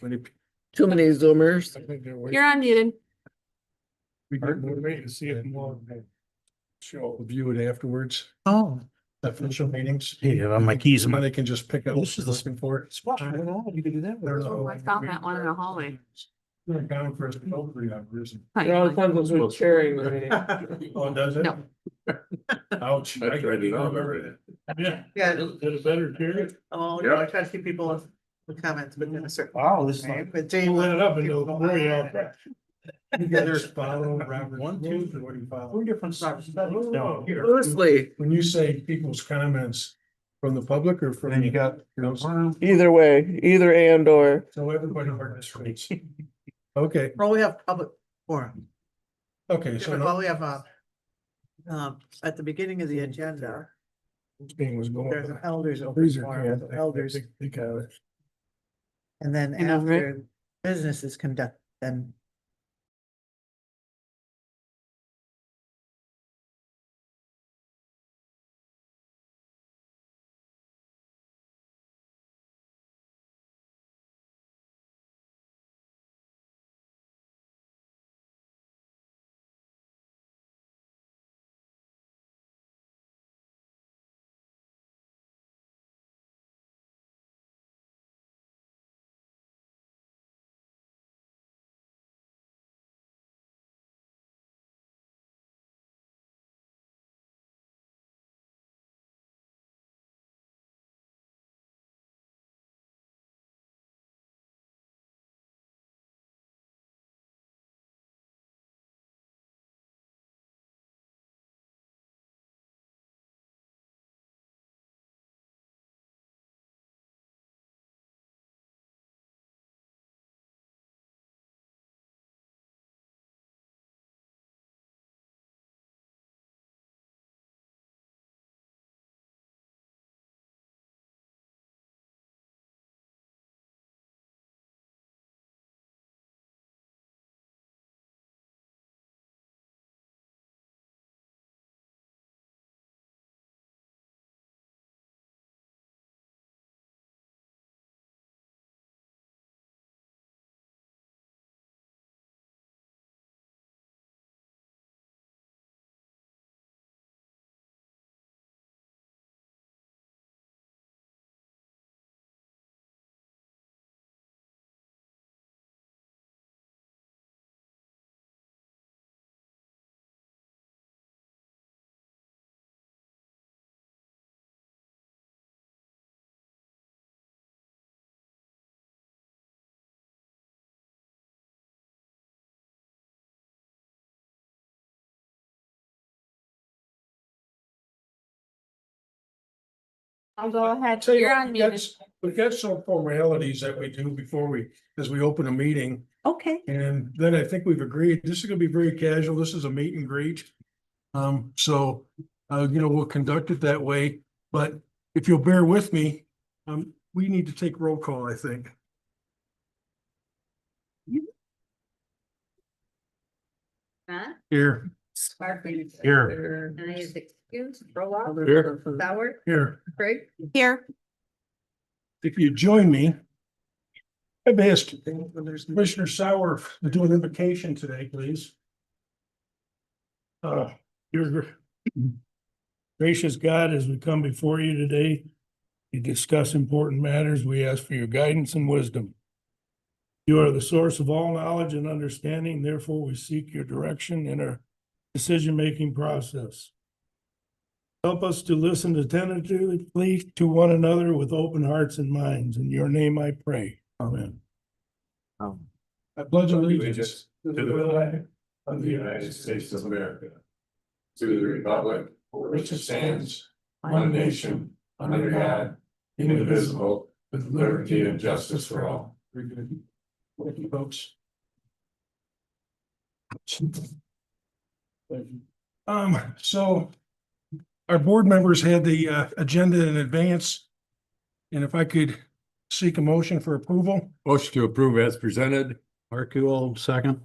Too many Zoomers. I think they're You're unmuted. We can wait to see it more. Show, view it afterwards, Oh, official meetings. yeah, my keys. And then they can just pick up. This is the looking for it. spot. I don't know. You could do that. with- Oh, I found that one in the hallway. They're down for us to go 3 hours. It all depends on who's chairing the meeting. Oh, does it? No. Ouch. I tried to remember it. Yeah. Yeah. Is it a better chair? Oh, no, I try to keep people with comments within a certain. Wow, this is Right, like. but Pull Jane. that up and they'll worry out. You guys There's follow Robert. one, two, What do you follow? Three different studies down here. Loosely, When you say people's comments from the public or from? And then you got. either way, either and or. So everybody participates. Okay, Well, we have public forum. okay, so Well, now we have at the beginning of the agenda, this meeting was going. there's an elders. open Freezer forum, can, Elders, they got it. and then I know, right? after business is conducted, then. I'll go ahead. Tell you You're what, unmuted. we've got some formalities that we do before as we open a meeting. Okay. And then I think we've agreed, this is gonna be very casual. This is a meet and greet. So, we'll conduct it that way, but if you'll bear with me, we need to take roll call, I think. Matt, Here, Sparky. Here. And I is excused, Roloff, here, Sauer, here. Craig. Here. If you join me, I've asked Commissioner Sauer to do an invocation today, please. Your gracious God, as we come before you today to discuss important matters, we ask for your guidance and wisdom. You are the source of all knowledge and understanding, therefore we seek your direction in our decision-making process. Help us to listen attentively to one another with open hearts and minds. In your name I pray. Amen. I pledge allegiance To the flag of the United States of America. To the republic for which it stands, one nation, under God, indivisible, with liberty and justice for all. Thank you, folks. So our board members had the agenda in advance. And if I could seek a motion for approval. Motion to approve as presented. Markule, second.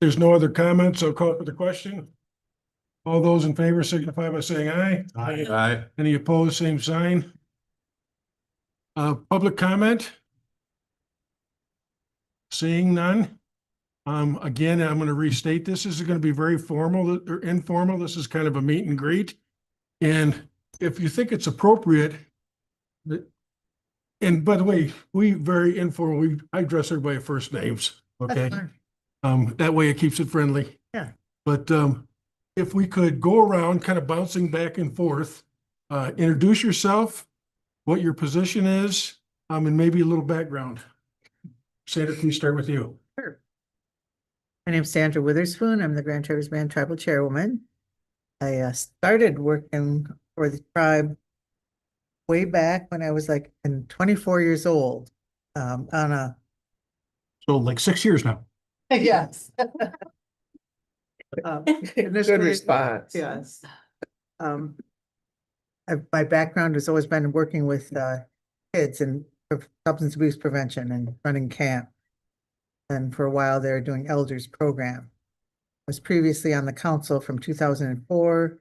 There's no other comments. I'll call for the question. All those in favor signify by saying aye. Aye. Any opposed, same sign. Public comment? Seeing none. Again, I'm gonna restate this. This is gonna be very formal or informal. This is kind of a meet and greet. And if you think it's appropriate, and by the way, we very informal, I address everybody by first names, okay? That way it keeps it friendly. Yeah. But if we could go around kind of bouncing back and forth, introduce yourself, what your position is, and maybe a little background. Sandra, can we start with you? My name's Sandra Witherspoon. I'm the Grand Traverse Band Tribal Chairwoman. I started working for the tribe way back when I was like 24 years old. On a So like 6 years now. yes. Good Initially- response. Yes. My background has always been working with kids and substance abuse prevention and running camp. And for a while they were doing elders program. I was previously on the council from 2004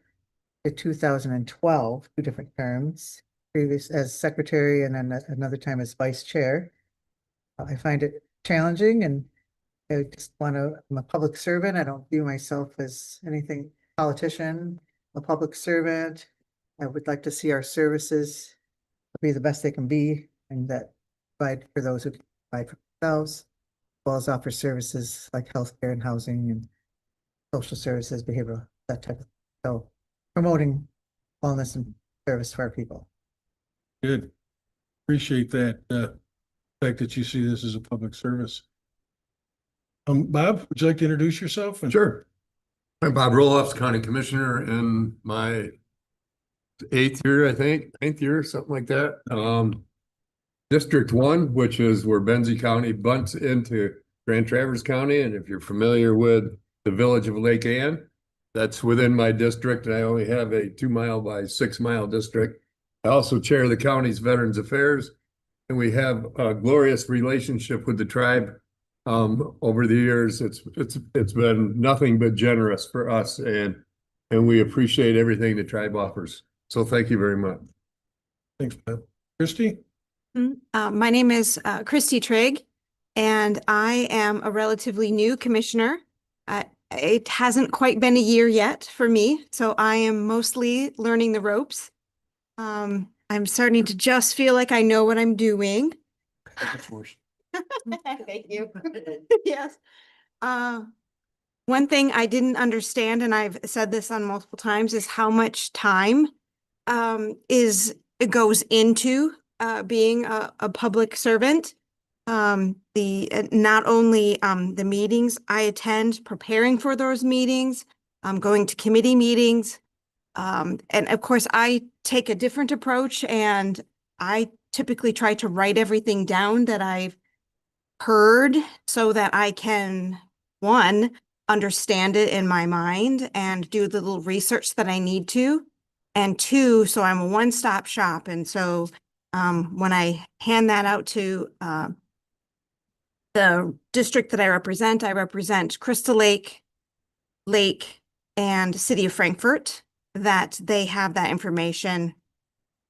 to 2012, 2 different terms, previous as secretary and then another time as vice chair. I find it challenging and I just I'm a public servant. I don't view myself as anything politician, a public servant. I would like to see our services be the best they can be and that provide for those who can provide for themselves, as well as offer services like healthcare and housing and social services, behavioral, that type of, so promoting wellness and service for our people. Good. Appreciate that, fact that you see this as a public service. Bob, would you like to introduce yourself? Sure. I'm Bob Roloffs, County Commissioner in my 8th year, I think, 9th year, something like that. District 1, which is where Benzie County butts into Grand Traverse County. And if you're familiar with the village of Lake Ann, that's within my district. And I only have a 2-mile by 6-mile district. I also chair the county's Veterans Affairs. And we have a glorious relationship with the tribe. Over the years, it's been nothing but generous for us, and we appreciate everything the tribe offers. So thank you very much. Thanks, Bob. Christie? My name is Christy Trigg, and I am a relatively new commissioner. It hasn't quite been a year yet for me, so I am mostly learning the ropes. I'm starting to just feel like I know what I'm doing. Thank you. Yes. One thing I didn't understand, and I've said this on multiple times, is how much time it goes into being a public servant. Not only the meetings I attend, preparing for those meetings, going to committee meetings. And of course, I take a different approach, and I typically try to write everything down that I've heard so that I can, one, understand it in my mind and do the little research that I need to. And 2, so I'm a one-stop shop. And so when I hand that out to the district that I represent Crystal Lake, and City of Frankfort, that they have that information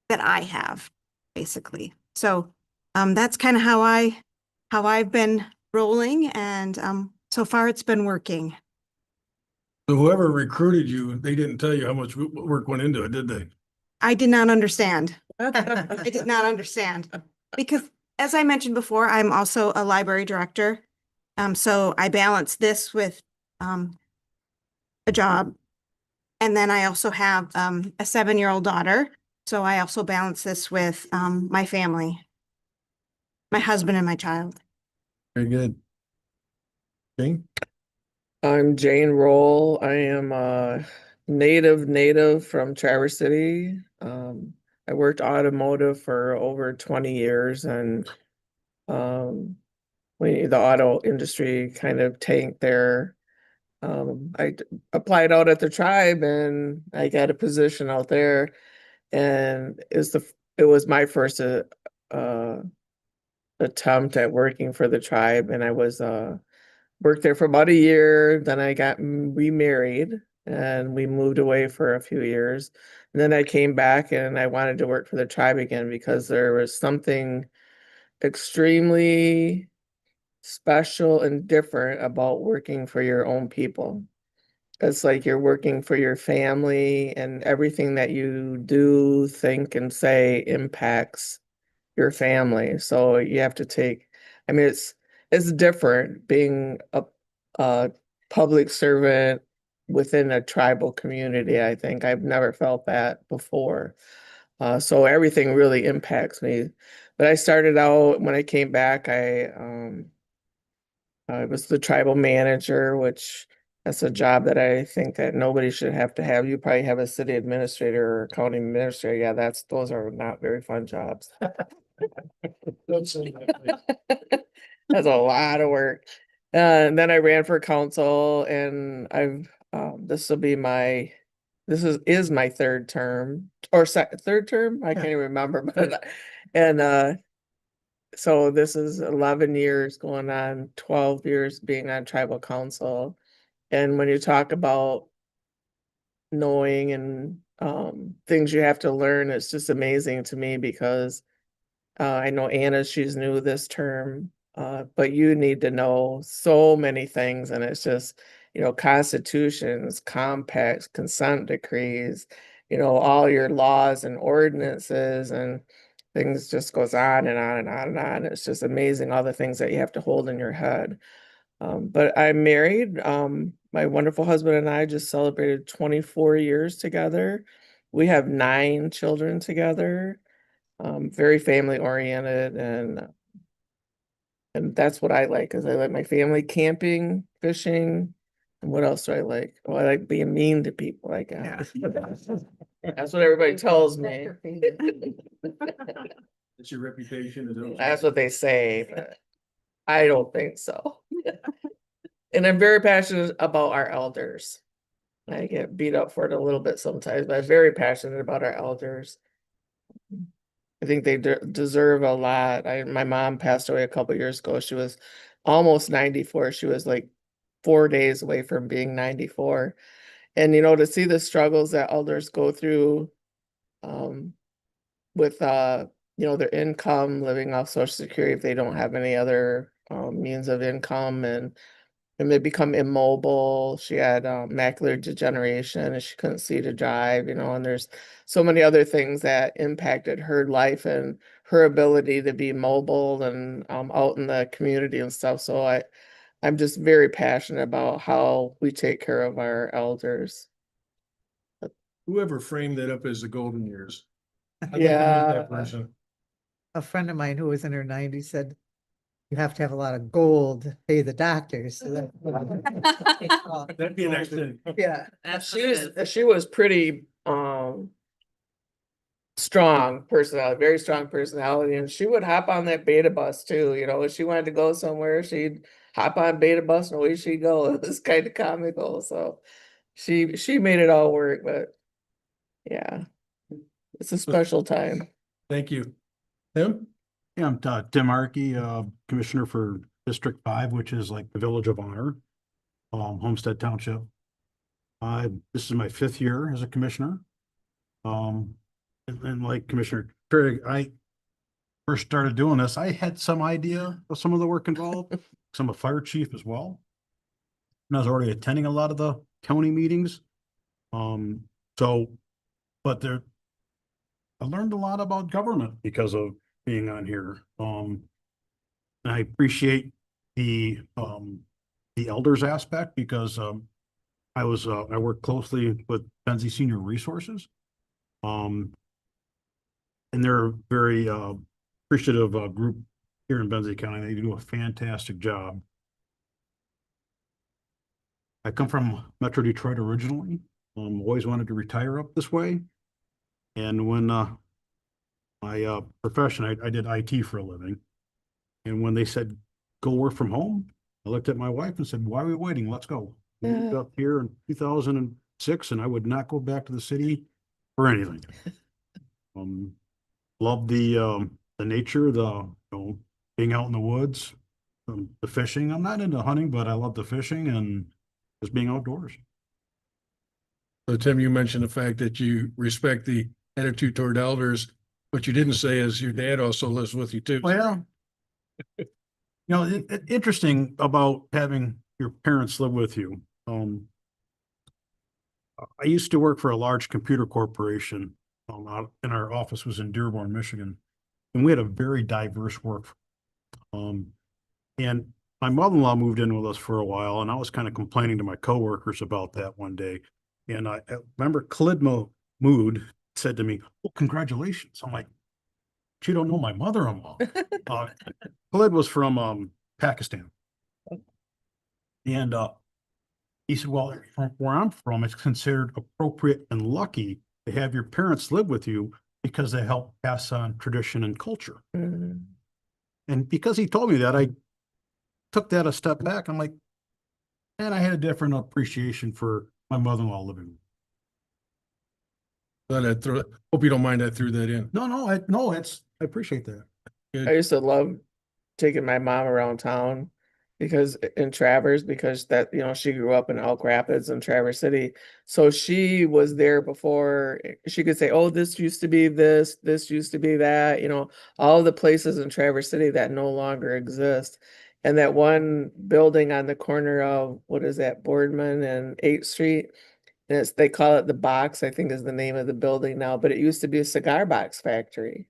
that I have, basically. So that's kind of how I've been rolling, and so far it's been working. So whoever recruited you, they didn't tell you how much work went into it, did they? I did not understand. I did not understand because, as I mentioned before, I'm also a library director. So I balance this with a job. And then I also have a 7-year-old daughter. So I also balance this with my family, my husband and my child. Very good. Jane? I'm Jane Roll. I am a native from Traverse City. I worked automotive for over 20 years, and the auto industry kind of tanked there. I applied out at the tribe and I got a position out there, and it was my first attempt at working for the tribe, and I was worked there for about a year. Then I got remarried and we moved away for a few years. And then I came back and I wanted to work for the tribe again because there was something extremely special and different about working for your own people. It's like you're working for your family and everything that you do, think, and say impacts your family. So you have to take, I mean, it's different being a public servant within a tribal community. I think I've never felt that before. So everything really impacts me. But I started out when I came back, I was the tribal manager, which that's a job that I think that nobody should have to have. You probably have a city administrator or county administrator. Yeah, those are not very fun jobs. That's a lot of work. And then I ran for council and this is my third term or third term. I can't even remember, but and so this is 11 years going on, 12 years being on tribal council. And when you talk about knowing and things you have to learn, it's just amazing to me because I know Anna, she's new this term, but you need to know so many things. And it's just, constitutions, compacts, consent decrees, all your laws and ordinances and things just goes on and on and on and on. It's just amazing all the things that you have to hold in your head. But I'm married. My wonderful husband and I just celebrated 24 years together. We have 9 children together. Very family oriented and that's what I like, is I like my family camping, fishing, and what else do I like? Oh, I like being mean to people, I guess. That's what everybody tells me. It's your reputation. That's what they say, but I don't think so. And I'm very passionate about our elders. I get beat up for it a little bit sometimes, but I'm very passionate about our elders. I think they deserve a lot. My mom passed away a couple years ago. She was almost 94. She was like 4 days away from being 94. And to see the struggles that elders go through with their income, living off Social Security if they don't have any other means of income, and they become immobile. She had macular degeneration and she couldn't see to drive, and there's so many other things that impacted her life and her ability to be mobile and out in the community and stuff. So I'm just very passionate about how we take care of our elders. Whoever framed that up as the golden years. I'd like to meet Yeah. that person. A friend of mine who was in her 90s said, you have to have a lot of gold to pay the doctors. So That'd be an accident. yeah. She was pretty strong personality, very strong personality, and she would hop on that beta bus too. If she wanted to go somewhere, she'd hop on beta bus and away she'd go. It was kind of comical. So she made it all work, but yeah, it's a special time. Thank you. Tim? Yeah, I'm Tim Markey, Commissioner for District 5, which is like the Village of Honor, Homestead Township. This is my 5th year as a commissioner. And like Commissioner Trigg, I first started doing this, I had some idea of some of the work involved, 'cause I'm a fire chief as well. And I was already attending a lot of the county meetings. But I learned a lot about government because of being on here. And I appreciate the elders aspect because I work closely with Benzie Senior Resources. And they're a very appreciative group here in Benzie County. They do a fantastic job. I come from Metro Detroit originally. Always wanted to retire up this way. And when my profession, I did IT for a living. And when they said, go work from home, I looked at my wife and said, why are we waiting? Let's go. We moved up here in 2006 and I would not go back to the city for anything. Love the nature, being out in the woods, the fishing. I'm not into hunting, but I love the fishing and just being outdoors. So Tim, you mentioned the fact that you respect the attitude toward elders. What you didn't say is your dad also lives with you too. Well, You know, interesting about having your parents live with you. I used to work for a large computer corporation. And our office was in Dearborn, Michigan, and we had a very diverse work. And my mother-in-law moved in with us for a while, and I was kind of complaining to my coworkers about that one day. And I remember Khalid Mood said to me, "Oh, congratulations." I'm like, "You don't know my mother-in-law." Khalid was from Pakistan. And he said, "Well, from where I'm from, it's considered appropriate and lucky to have your parents live with you because they help pass on tradition and culture." Mhm. And because he told me that, I took that a step back. I'm like, and I had a different appreciation for my mother-in-law living with me. Thought I'd hope you don't mind I threw that in. No, I appreciate that. I used to love taking my mom around town because in Traverse, because that, you know, she grew up in Elk Rapids and Traverse City. So she was there before she could say, oh, this used to be this used to be that, you know, all the places in Traverse City that no longer exist. And that one building on the corner of, what is that, Boardman and 8th Street? And they call it the Box, I think is the name of the building now, but it used to be a cigar box factory.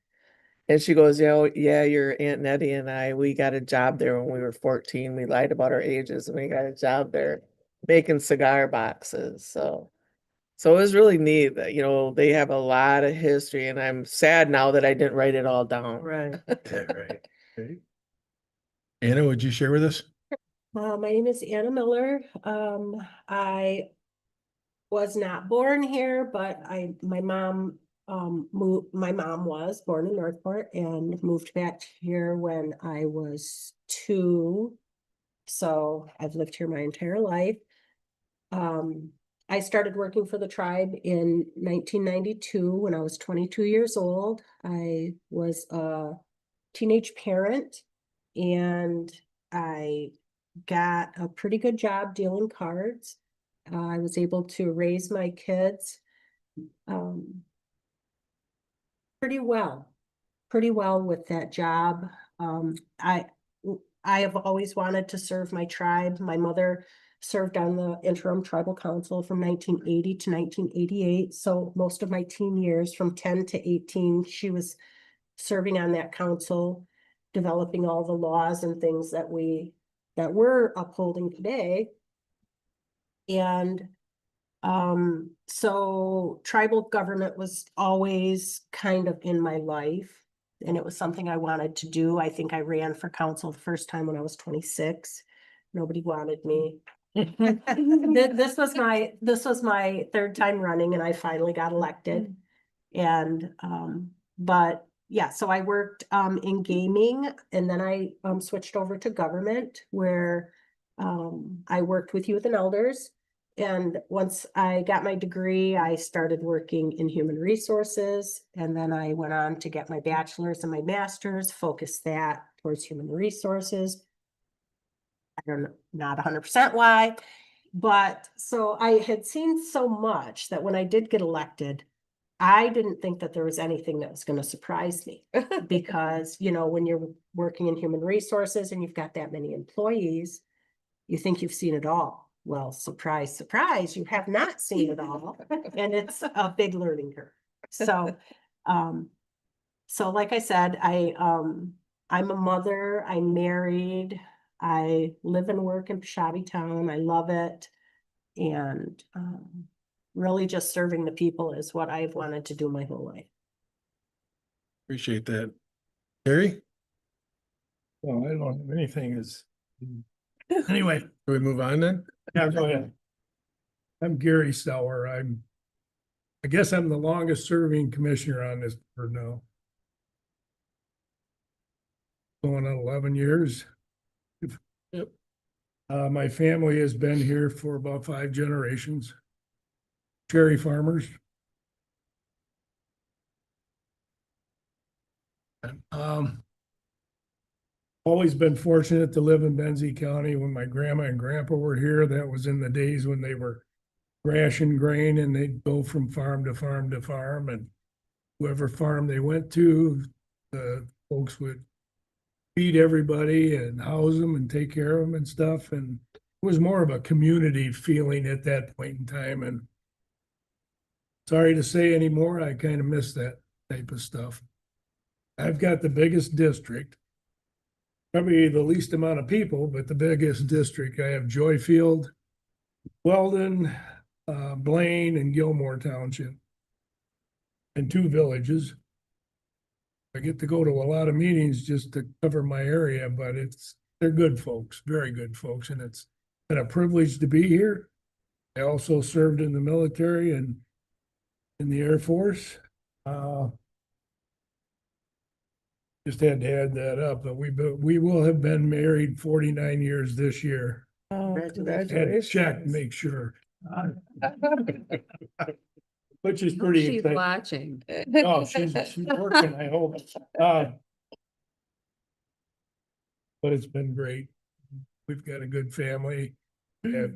And she goes, yeah, your Aunt Nettie and I, we got a job there when we were 14. We lied about our ages and we got a job there making cigar boxes. So it was really neat that, you know, they have a lot of history, and I'm sad now that I didn't write it all down. Right. Right. Okay. Anna, would you share with us? My name is Anna Miller. I was not born here, but my mom was born in Northport and moved back here when I was 2. So I've lived here my entire life. I started working for the tribe in 1992 when I was 22 years old. I was a teenage parent, and I got a pretty good job dealing cards. I was able to raise my kids pretty well with that job. I have always wanted to serve my tribe. My mother served on the interim tribal council from 1980 to 1988. So most of my teen years, from 10 to 18, she was serving on that council, developing all the laws and things that we're upholding today. And so tribal government was always kind of in my life, and it was something I wanted to do. I think I ran for council the first time when I was 26. Nobody wanted me. This was my 3rd time running, and I finally got elected. And but yeah, so I worked in gaming, and then I switched over to government, where I worked with youth and elders. And once I got my degree, I started working in human resources, and then I went on to get my bachelor's and my master's, focused that towards human resources. I don't know, not 100% why, but so I had seen so much that when I did get elected, I didn't think that there was anything that was going to surprise me, because, you know, when you're working in human resources and you've got that many employees, you think you've seen it all. Well, surprise, surprise, you have not seen it all. And it's a big learning curve. So, like I said, I'm a mother, I'm married, I live and work in Peshabe Town. I love it. And, really just serving the people is what I've wanted to do my whole life. Appreciate that. Terry, Well, I don't have anything anyway, can we move on then? yeah, go ahead. I'm Gary Sauer. I guess I'm the longest serving commissioner on this board now. Going on 11 years. Yep. My family has been here for about 5 generations. Cherry farmers. Always been fortunate to live in Benzie County. When my grandma and grandpa were here, that was in the days when they were ration grain, and they'd go from farm to farm to farm, and whoever farm they went to, the folks would feed everybody and house them and take care of them and stuff. And it was more of a community feeling at that point in time. And sorry to say anymore, I kind of miss that type of stuff. I've got the biggest district, probably the least amount of people, but the biggest district. I have Joyfield, Weldon, Blaine, and Gilmore Township, and 2 villages. I get to go to a lot of meetings just to cover my area, but they're good folks, very good folks, and it's been a privilege to be here. I also served in the military and in the Air Force. Just had to add that up, but we will have been married 49 years this year. Oh, Had to congratulations. check, make sure. Which is pretty She's exciting. watching. Oh, she's working, I hope. But it's been great. We've got a good family. We have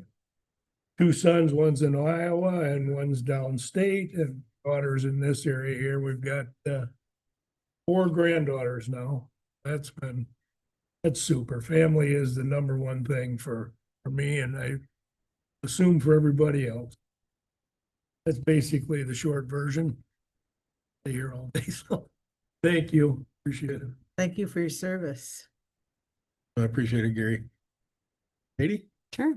2 sons, one's in Iowa and one's downstate, and daughters in this area here. We've got 4 granddaughters now. That's super. Family is the number one thing for me, and I assume for everybody else. That's basically the short version. Stay here all day, so thank you. Appreciate it. Thank you for your service. I appreciate it, Gary. Katie? Sure.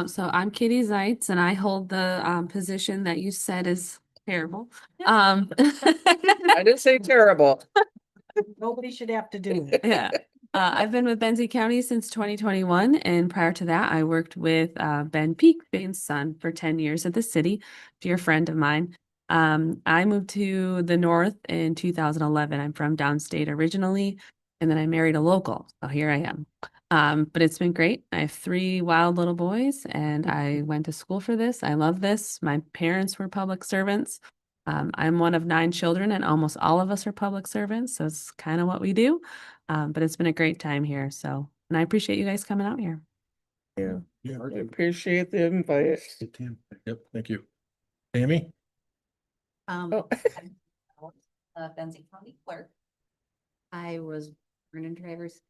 So I'm Katie Zeitz and I hold the position that you said is terrible. I didn't say terrible. Nobody should have to do it. Yeah. I've been with Benzie County since 2021, and prior to that, I worked with Ben Peak, Bain's son, for 10 years at the city, dear friend of mine. I moved to the north in 2011. I'm from downstate originally, and then I married a local, so here I am. But it's been great. I have 3 wild little boys, and I went to school for this. I love this. My parents were public servants. I'm one of 9 children, and almost all of us are public servants, so it's kind of what we do. But it's been a great time here. So, and I appreciate you guys coming out here. Yeah, Yeah. I appreciate the invite. Yep, thank you. Tammy? Oh. Benzie County Clerk. I was born in Traverse.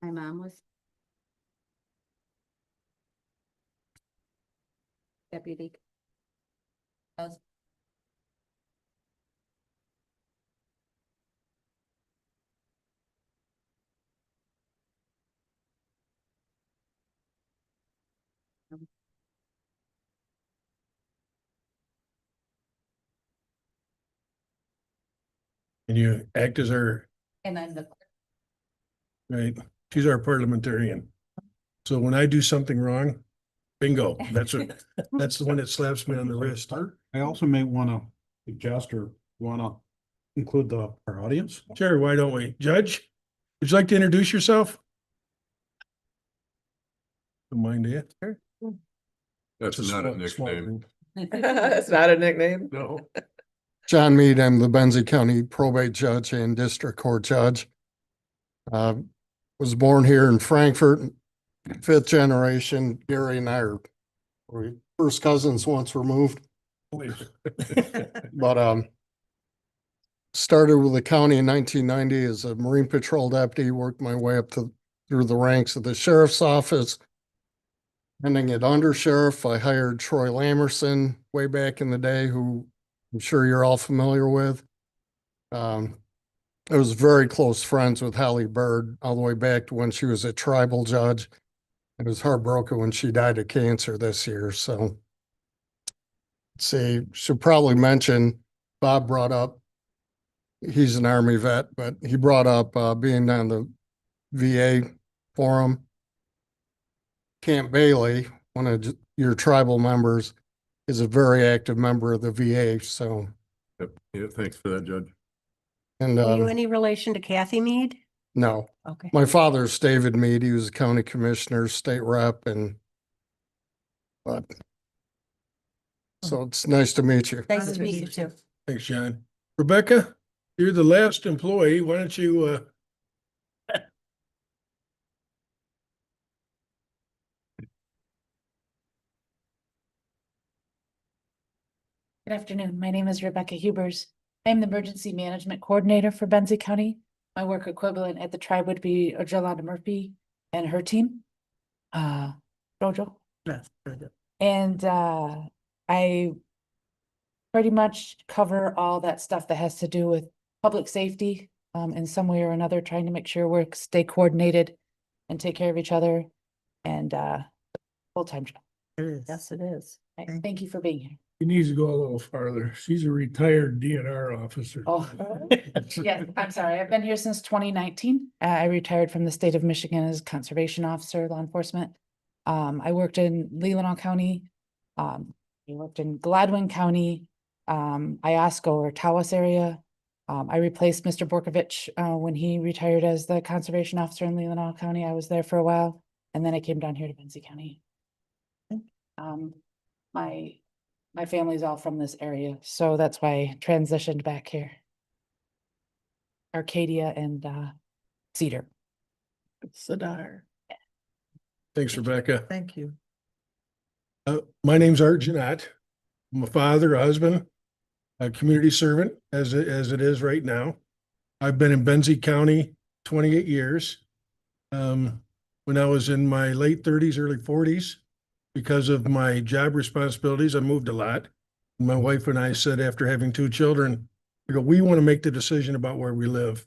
My mom was deputy. And you act as our, And I'm the right, she's our parliamentarian. So when I do something wrong, bingo, that's the one that slaps me on the wrist. I also may want to suggest or want to include our audience. Sure, why don't we? Judge, would you like to introduce yourself? Don't mind it. Sure. That's It's not a small nickname. group. It's not a nickname. No. John Mead, I'm the Benzie County Probate Judge and District Court Judge. Was born here in Frankfurt, 5th generation. Gary and I are first cousins once removed. But started with the county in 1990 as a Marine Patrol deputy, worked my way up through the ranks of the sheriff's office. Ending at undersheriff, I hired Troy Lamerson way back in the day, who I'm sure you're all familiar with. I was very close friends with Holly Bird all the way back to when she was a tribal judge. I was heartbroken when she died of cancer this year. So, let's see, should probably mention, Bob brought up, he's an Army vet, but he brought up being on the VA forum. Camp Bailey, one of your tribal members, is a very active member of the VA. So, Yep. Yeah, thanks for that, Judge. and Are you any relation to Kathy Mead? no, Okay. my father's David Mead. He was a county commissioner, state rep, but so it's nice to meet you. Nice to meet you too. Thanks, John. Rebecca, you're the last employee. Why don't you, Good afternoon. My name is Rebecca Hubers. I'm the Emergency Management Coordinator for Benzie County. My work equivalent at the tribe would be Jolanda Murphy and her team. Jojo. Yes, very good. And I pretty much cover all that stuff that has to do with public safety in some way or another, trying to make sure we stay coordinated and take care of each other. And full-time job. It is. Yes, it is. Thank you for being here. He needs to go a little farther. She's a retired DNR officer. Oh, yes, I'm sorry. I've been here since 2019. I retired from the state of Michigan as conservation officer, law enforcement. I worked in Leelanau County. I worked in Gladwin County, Iosco or Tawas area. I replaced Mr. Borkovich when he retired as the conservation officer in Leelanau County. I was there for a while, and then I came down here to Benzie County. My family's all from this area, so that's why I transitioned back here. Arcadia and Cedar. Sadar. Thanks, Rebecca. Thank you. My name's Art Janat. I'm a father, a husband, a community servant, as it is right now. I've been in Benzie County 28 years. When I was in my late 30s, early 40s, because of my job responsibilities, I moved a lot. My wife and I said, after having 2 children, we want to make the decision about where we live.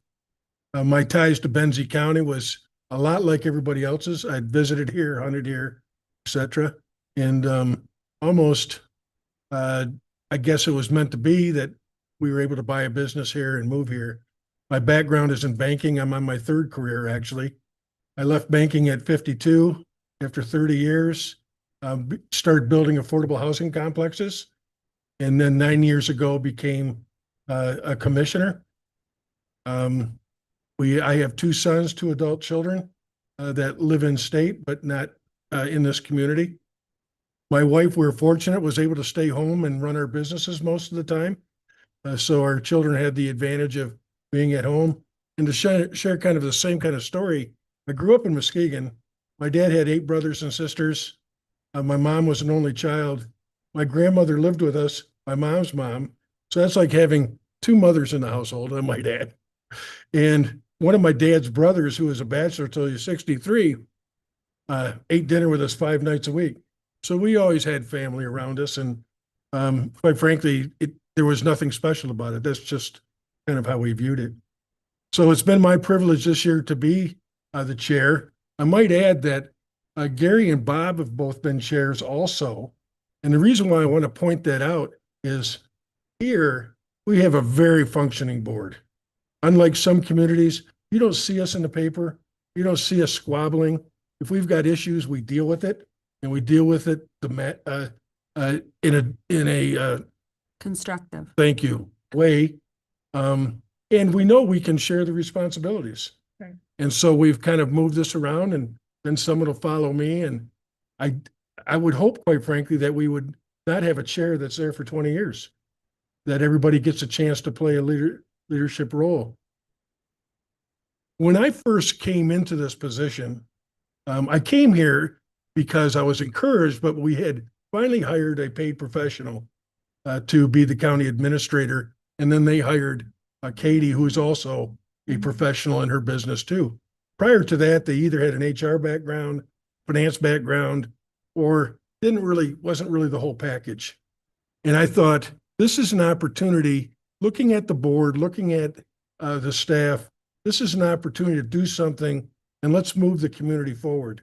My ties to Benzie County was a lot like everybody else's. I'd visited here, hunted here, etc. And almost, I guess it was meant to be that we were able to buy a business here and move here. My background is in banking. I'm on my 3rd career, actually. I left banking at 52 after 30 years. Started building affordable housing complexes, and then 9 years ago became a commissioner. I have 2 sons, 2 adult children that live in state, but not in this community. My wife, we're fortunate, was able to stay home and run our businesses most of the time. So our children had the advantage of being at home. And to share kind of the same kind of story, I grew up in Muskegon. My dad had 8 brothers and sisters. My mom was an only child. My grandmother lived with us, my mom's mom. So that's like having 2 mothers in the household, I might add. And one of my dad's brothers, who was a bachelor till he was 63, ate dinner with us 5 nights a week. So we always had family around us. And quite frankly, there was nothing special about it. That's just kind of how we viewed it. So it's been my privilege this year to be the chair. I might add that Gary and Bob have both been chairs also. And the reason why I want to point that out is here we have a very functioning board. Unlike some communities, you don't see us in the paper. You don't see us squabbling. If we've got issues, we deal with it, and we deal with it in a Constructive. thank you way. And we know we can share the responsibilities. Right. And so we've kind of moved this around, and then someone will follow me. And I would hope, quite frankly, that we would not have a chair that's there for 20 years, that everybody gets a chance to play a leadership role. When I first came into this position, I came here because I was encouraged, but we had finally hired a paid professional to be the county administrator. And then they hired Katie, who's also a professional in her business too. Prior to that, they either had an HR background, finance background, or wasn't really the whole package. And I thought, this is an opportunity, looking at the board, looking at the staff, this is an opportunity to do something, and let's move the community forward.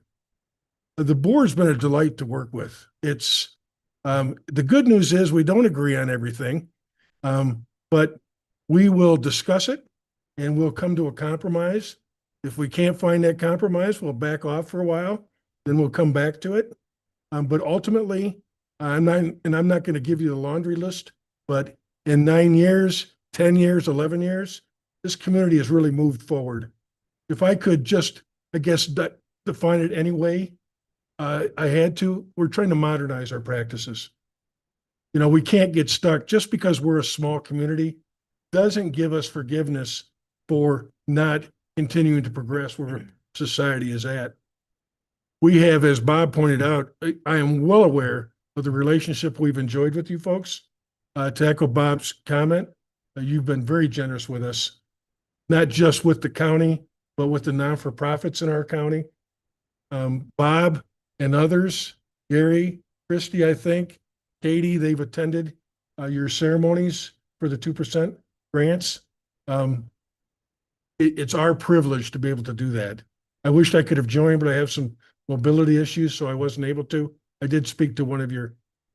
The board's been a delight to work with. It's the good news is we don't agree on everything, but we will discuss it and we'll come to a compromise. If we can't find that compromise, we'll back off for a while, then we'll come back to it. But ultimately, I'm not going to give you the laundry list, but in 9 years, 10 years, 11 years, this community has really moved forward. If I could just, I guess, define it any way I had to, we're trying to modernize our practices. You know, we can't get stuck just because we're a small community doesn't give us forgiveness for not continuing to progress where society is at. We have, as Bob pointed out, I am well aware of the relationship we've enjoyed with you folks. To echo Bob's comment, You've been very generous with us, not just with the county, but with the non-for-profits in our county. Bob and others, Gary, Christie, I think, Katie, they've attended your ceremonies for the 2% grants. It's our privilege to be able to do that. I wished I could have joined, but I have some mobility issues, so I wasn't able to. I did speak to one of your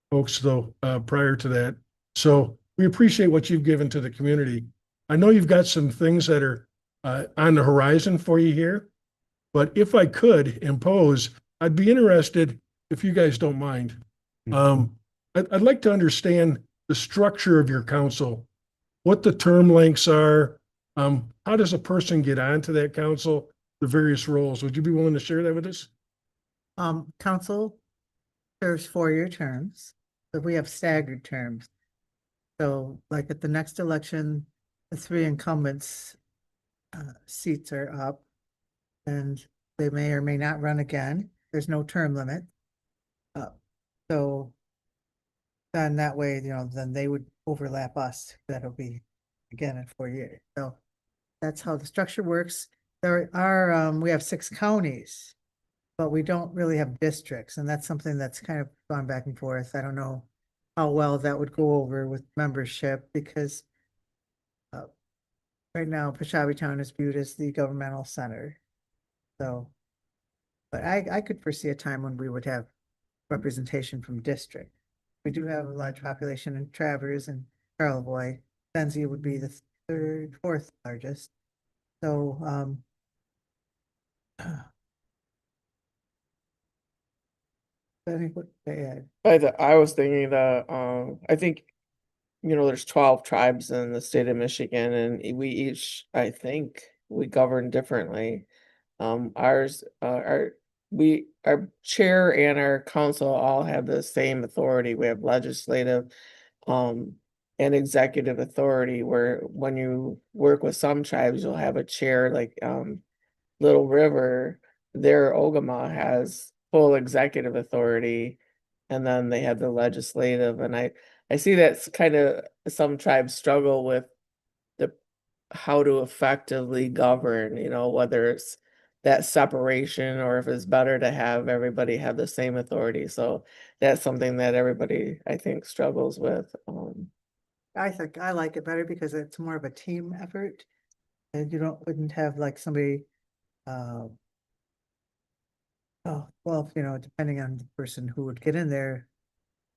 folks though, prior to that. So we appreciate what you've given to the community. I know you've got some things that are on the horizon for you here, but if I could impose, I'd be interested, if you guys don't mind. I'd like to understand the structure of your council, what the term lengths are. How does a person get onto that council, the various roles? Would you be willing to share that with us? Council serves 4-year terms, but we have staggered terms. So like at the next election, the 3 incumbents seats are up and they may or may not run again. There's no term limit. So then that way, then they would overlap us. That'll be again in 4 years. So that's how the structure works. There are, we have 6 counties, but we don't really have districts. And that's something that's kind of gone back and forth. I don't know how well that would go over with membership because right now Peshawee Town is viewed as the governmental center. So, but I could foresee a time when we would have representation from district. We do have a large population in Traverse and Charlevoix. Benzie would be the 3rd, 4th largest. So, I think what they had. I was thinking that, I think, there's 12 tribes in the state of Michigan and we each, I think, we govern differently. Our chair and our council all have the same authority. We have legislative, and executive authority, where when you work with some tribes, you'll have a chair like, Little River, their Ogama has full executive authority, and then they have the legislative, and I see that's kind of, some tribes struggle with how to effectively govern, whether it's that separation or if it's better to have everybody have the same authority. So that's something that everybody, I think, struggles with. I think I like it better because it's more of a team effort. And you wouldn't have like somebody, oh, well, depending on the person who would get in there,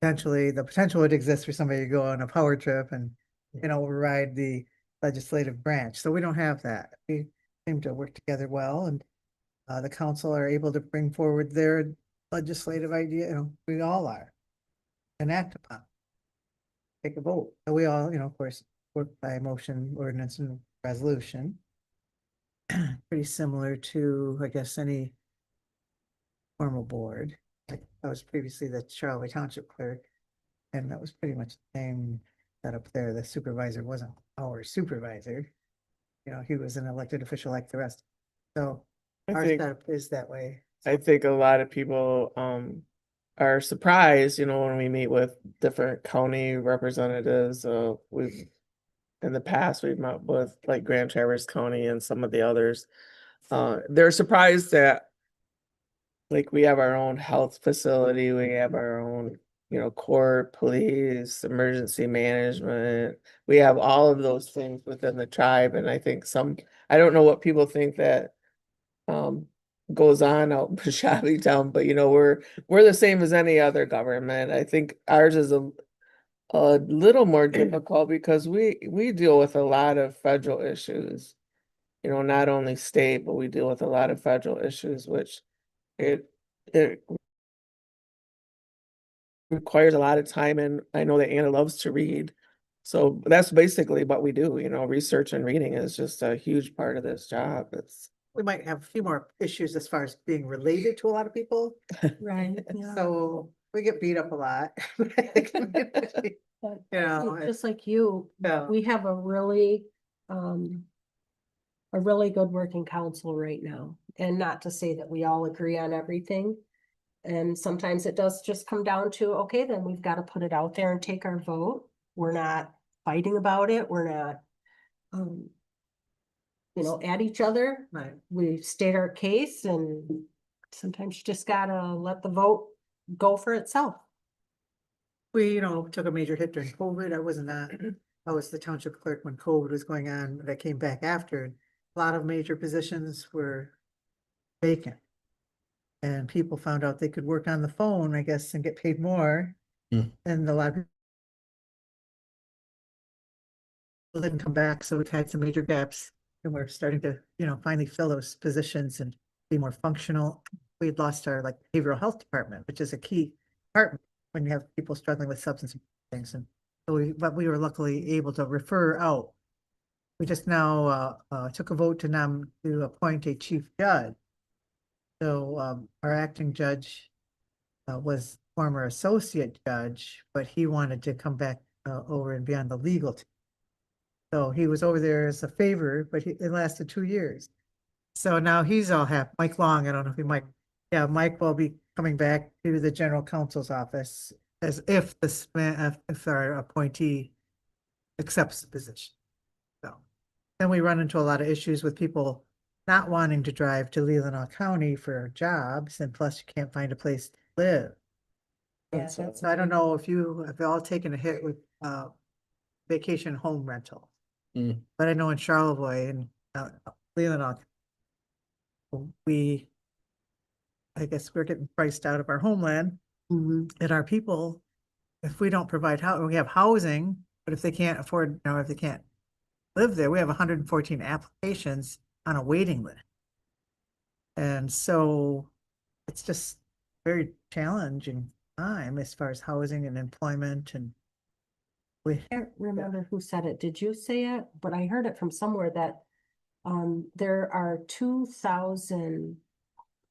the potential would exist for somebody to go on a power trip and, override the legislative branch. So we don't have that. We seem to work together well, and the council are able to bring forward their legislative idea, we all are, and act upon. Take a vote. So we all, of course, work by motion, ordinance, and resolution. Pretty similar to, I guess, any formal board. Like I was previously the Charlevoix Township clerk, and that was pretty much the same setup there. The supervisor wasn't our supervisor. He was an elected official like the rest. So our setup is that way. I think a lot of people are surprised, when we meet with different county representatives. We've in the past we've met with like Grand Traverse County and some of the others. They're surprised that like we have our own health facility, we have our own, court, police, emergency management. We have all of those things within the tribe, and I think I don't know what people think that goes on out in Peshawee Town, but we're the same as any other government. I think ours is a little more difficult because we deal with a lot of federal issues, not only state, but we deal with a lot of federal issues, which it requires a lot of time, and I know that Anna loves to read. So that's basically what we do, research and reading is just a huge part of this job. We might have a few more issues as far as being related to a lot of people. Right. So we get beat up a lot. Just like you, we have a really good working council right now. And not to say that we all agree on everything. And sometimes it does just come down to, okay, then we've got to put it out there and take our vote. We're not fighting about it. We're not, at each other. Right. We state our case and sometimes you just gotta let the vote go for itself. We, took a major hit during COVID. I was the township clerk when COVID was going on, but I came back after. A lot of major positions were vacant. And people found out they could work on the phone, I guess, and get paid more. Hmm. And a lot of people didn't come back, so we've had some major gaps. And we're starting to, finally fill those positions and be more functional. We had lost our behavioral health department, which is a key department when you have people struggling with substance things. And so but we were luckily able to refer out. We just now took a vote to appoint a chief judge. So our acting judge was former associate judge, but he wanted to come back over and be on the legal team. So he was over there as a favor, but it lasted 2 years. So now he's all happy. Mike Long, I don't know if Mike will be coming back to the general counsel's office as if if our appointee accepts the position. So then we run into a lot of issues with people not wanting to drive to Leelanau County for jobs, and plus you can't find a place to live. Yeah, So I don't know if you have all taken a hit with vacation home rental. Mm. But I know in Charlevoix and Leelanau, I guess we're getting priced out of our homeland. And our people, if we don't provide we have housing, but if they can't afford, if they can't live there, we have 114 applications on a waiting list. And so it's just very challenging time as far as housing and employment, and I can't remember who said it. Did you say it? But I heard it from somewhere that there are 2,000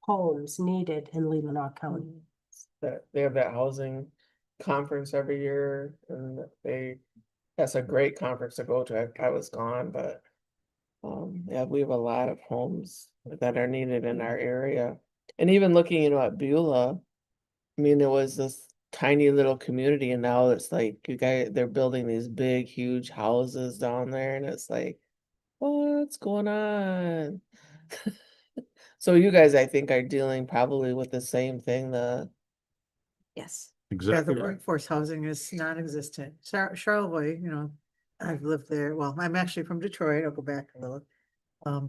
homes needed in Leelanau County. That they have that housing conference every year, and that's a great conference to go to. I was gone, but yeah, we have a lot of homes that are needed in our area. And even looking, at Beulah, I mean, there was this tiny little community, and now it's like they're building these big, huge houses down there, and it's like, what's going on? So you guys, I think, are dealing probably with the same thing, Yes. the Exactly. right. workforce housing is non-existent. Charlevoix, I've lived there. Well, I'm actually from Detroit. I'll go back a little.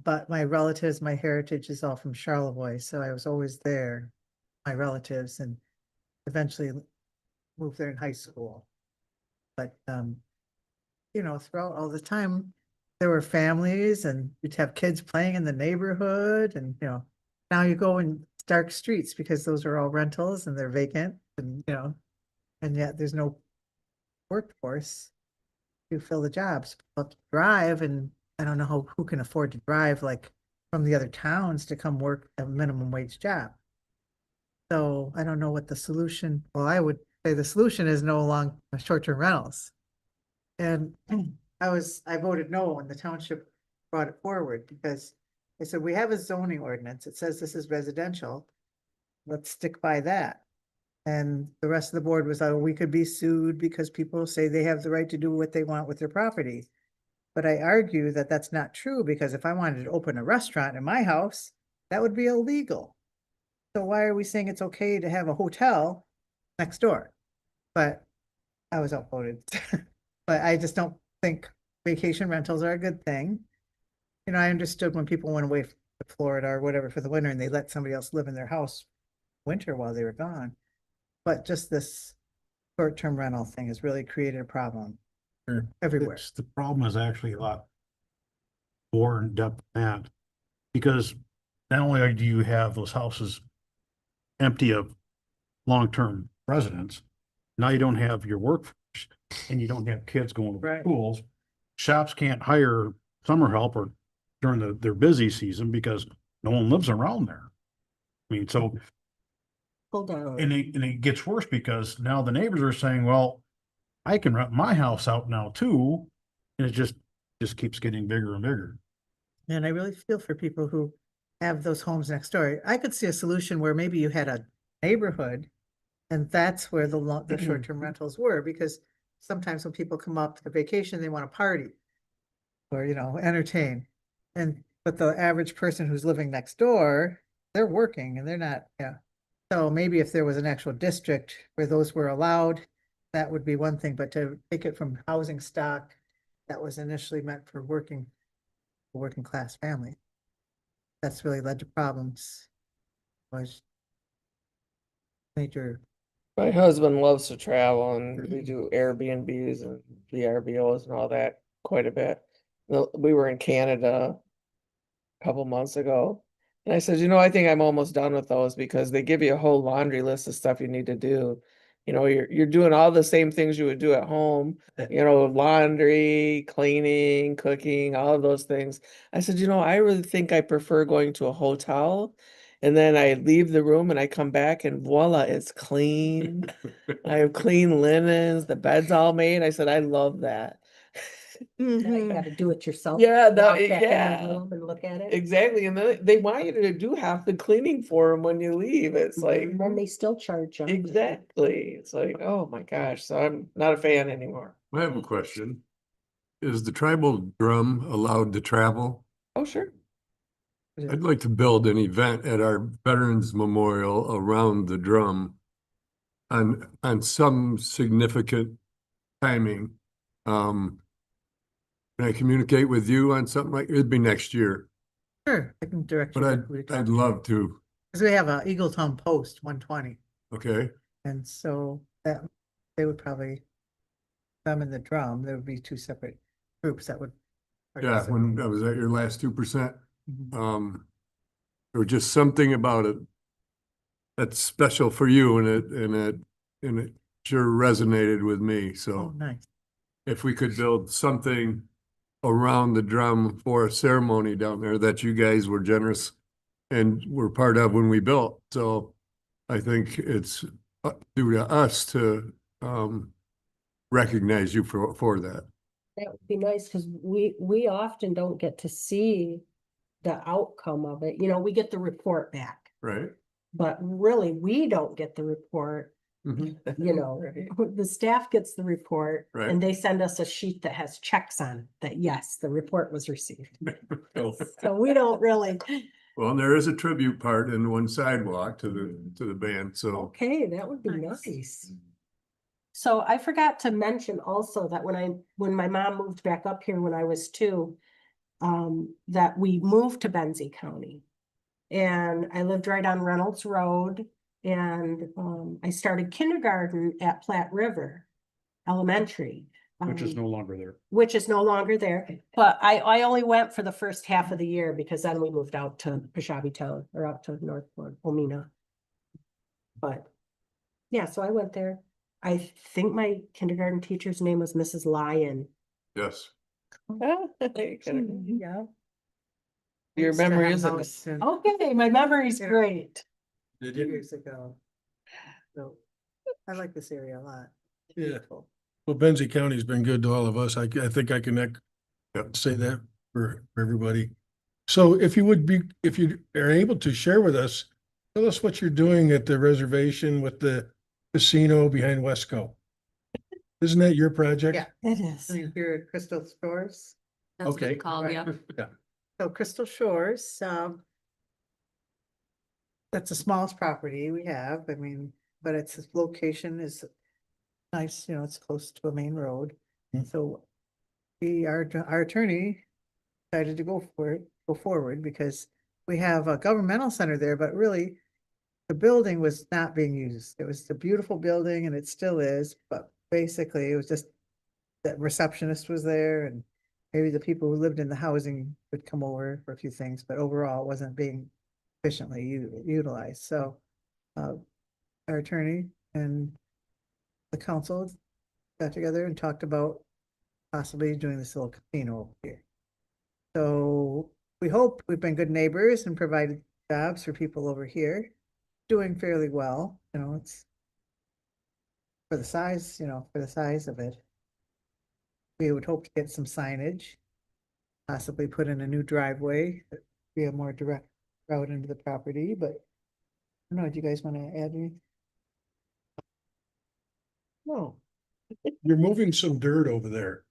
But my relatives, my heritage is all from Charlevoix, so I was always there, my relatives, and eventually moved there in high school. But, throughout all the time, there were families and you'd have kids playing in the neighborhood, and, now you go in dark streets because those are all rentals and they're vacant, and, and yet there's no workforce to fill the jobs. But drive, and I don't know who can afford to drive from the other towns to come work a minimum wage job. So I don't know what the solution, well, I would say the solution is no longer short-term rentals. And I voted no when the township brought it forward, because they said, we have a zoning ordinance. It says this is residential. Let's stick by that. And the rest of the board was, we could be sued because people say they have the right to do what they want with their property. But I argue that that's not true, because if I wanted to open a restaurant in my house, that would be illegal. So why are we saying it's okay to have a hotel next door? But I was outvoted. But I just don't think vacation rentals are a good thing. I understood when people went away to Florida or whatever for the winter and they let somebody else live in their house winter while they were gone. But just this short-term rental thing has really created a problem Sure. everywhere. The problem is actually a lot more in depth than that. Because not only do you have those houses empty of long-term residents, now you don't have your workforce and you don't have kids going to Right. schools. Shops can't hire summer help or during their busy season because no one lives around there. I mean, so, Hold on. and it gets worse because now the neighbors are saying, well, I can rent my house out now too. And it just keeps getting bigger and bigger. And I really feel for people who have those homes next door. I could see a solution where maybe you had a neighborhood and that's where the short-term rentals were, because sometimes when people come up to vacation, they want to party or, entertain. But the average person who's living next door, they're working and they're not, yeah. So maybe if there was an actual district where those were allowed, that would be one thing, but to take it from housing stock that was initially meant for working class family, that's really led to problems. Was major, My husband loves to travel and we do Airbnbs and VRBOs and all that quite a bit. We were in Canada a couple months ago. And I said, I think I'm almost done with those because they give you a whole laundry list of stuff you need to do. You're doing all the same things you would do at home, laundry, cleaning, cooking, all of those things. I said, I really think I prefer going to a hotel and then I leave the room and I come back and voila, it's clean. I have clean linens, the bed's all made. I said, I love that. Now you Mhm. gotta do it yourself. Yeah, walk back in the room and look at it. exactly. And then they want you to do half the cleaning for them when you leave. It's like, And then they still charge you. exactly. It's like, oh my gosh. So I'm not a fan anymore. I have a question. Is the tribal drum allowed to travel? Oh, sure. I'd like to build an event at our Veterans Memorial around the drum on some significant timing. Can I communicate with you on something like, it'd be next year, sure, I can direct you. but I'd love to, Because we have a Eagletown Post 120, okay? and so that, they would probably, them and the drum, there would be two separate groups that would. Yeah, when I was at your last 2%, Mhm. there was just something about it that's special for you and it sure resonated with me, Oh, so nice. if we could build something around the drum for a ceremony down there that you guys were generous and were part of when we built, so I think it's due to us to recognize you for that. That would be nice, because we often don't get to see the outcome of it. We get the report back, Right? but really, we don't get the report. Right. The staff gets the report Right. and they send us a sheet that has checks on it that, yes, the report was received. So we don't really, Well, there is a tribute part in one sidewalk to the band, so. okay, that would be Nice. nice. So I forgot to mention also that when my mom moved back up here when I was 2, that we moved to Benzie County. And I lived right on Reynolds Road, and I started kindergarten at Platte River Elementary. Which is no longer there. Which is no longer there, but I only went for the first half of the year because then we moved out to Peshabi Town or out to Northport, Omina. But yeah, so I went there. I think my kindergarten teacher's name was Mrs. Lyon. Yes. Yeah. I Your used to have memory a isn't. house in- Okay, my memory's Yeah. great. Years ago. So I like this area a lot. It's Yeah. beautiful. Well, Benzie County's been good to all of us. I think I can say that for everybody. So if you are able to share with us, tell us what you're doing at the reservation with the casino behind Wesco. Isn't that your project? Yeah. It is. So you're here at Crystal Shores. That's what Okay. it's called, Right. yeah. Yeah. So Crystal Shores, that's the smallest property we have. I mean, but its location is nice, it's close to a main road. Hmm. So our attorney decided to go forward because we have a governmental center there, but really the building was not being used. It was a beautiful building and it still is, but basically it was just that receptionist was there and maybe the people who lived in the housing would come over for a few things, but overall it wasn't being efficiently utilized. So our attorney and the council got together and talked about possibly doing this little casino over here. So we hope we've been good neighbors and provided jobs for people over here, doing fairly well, it's for the size of it. We would hope to get some signage, possibly put in a new driveway, be a more direct route into the property, but I don't know, do you guys want to add anything? No. You're moving some dirt over there.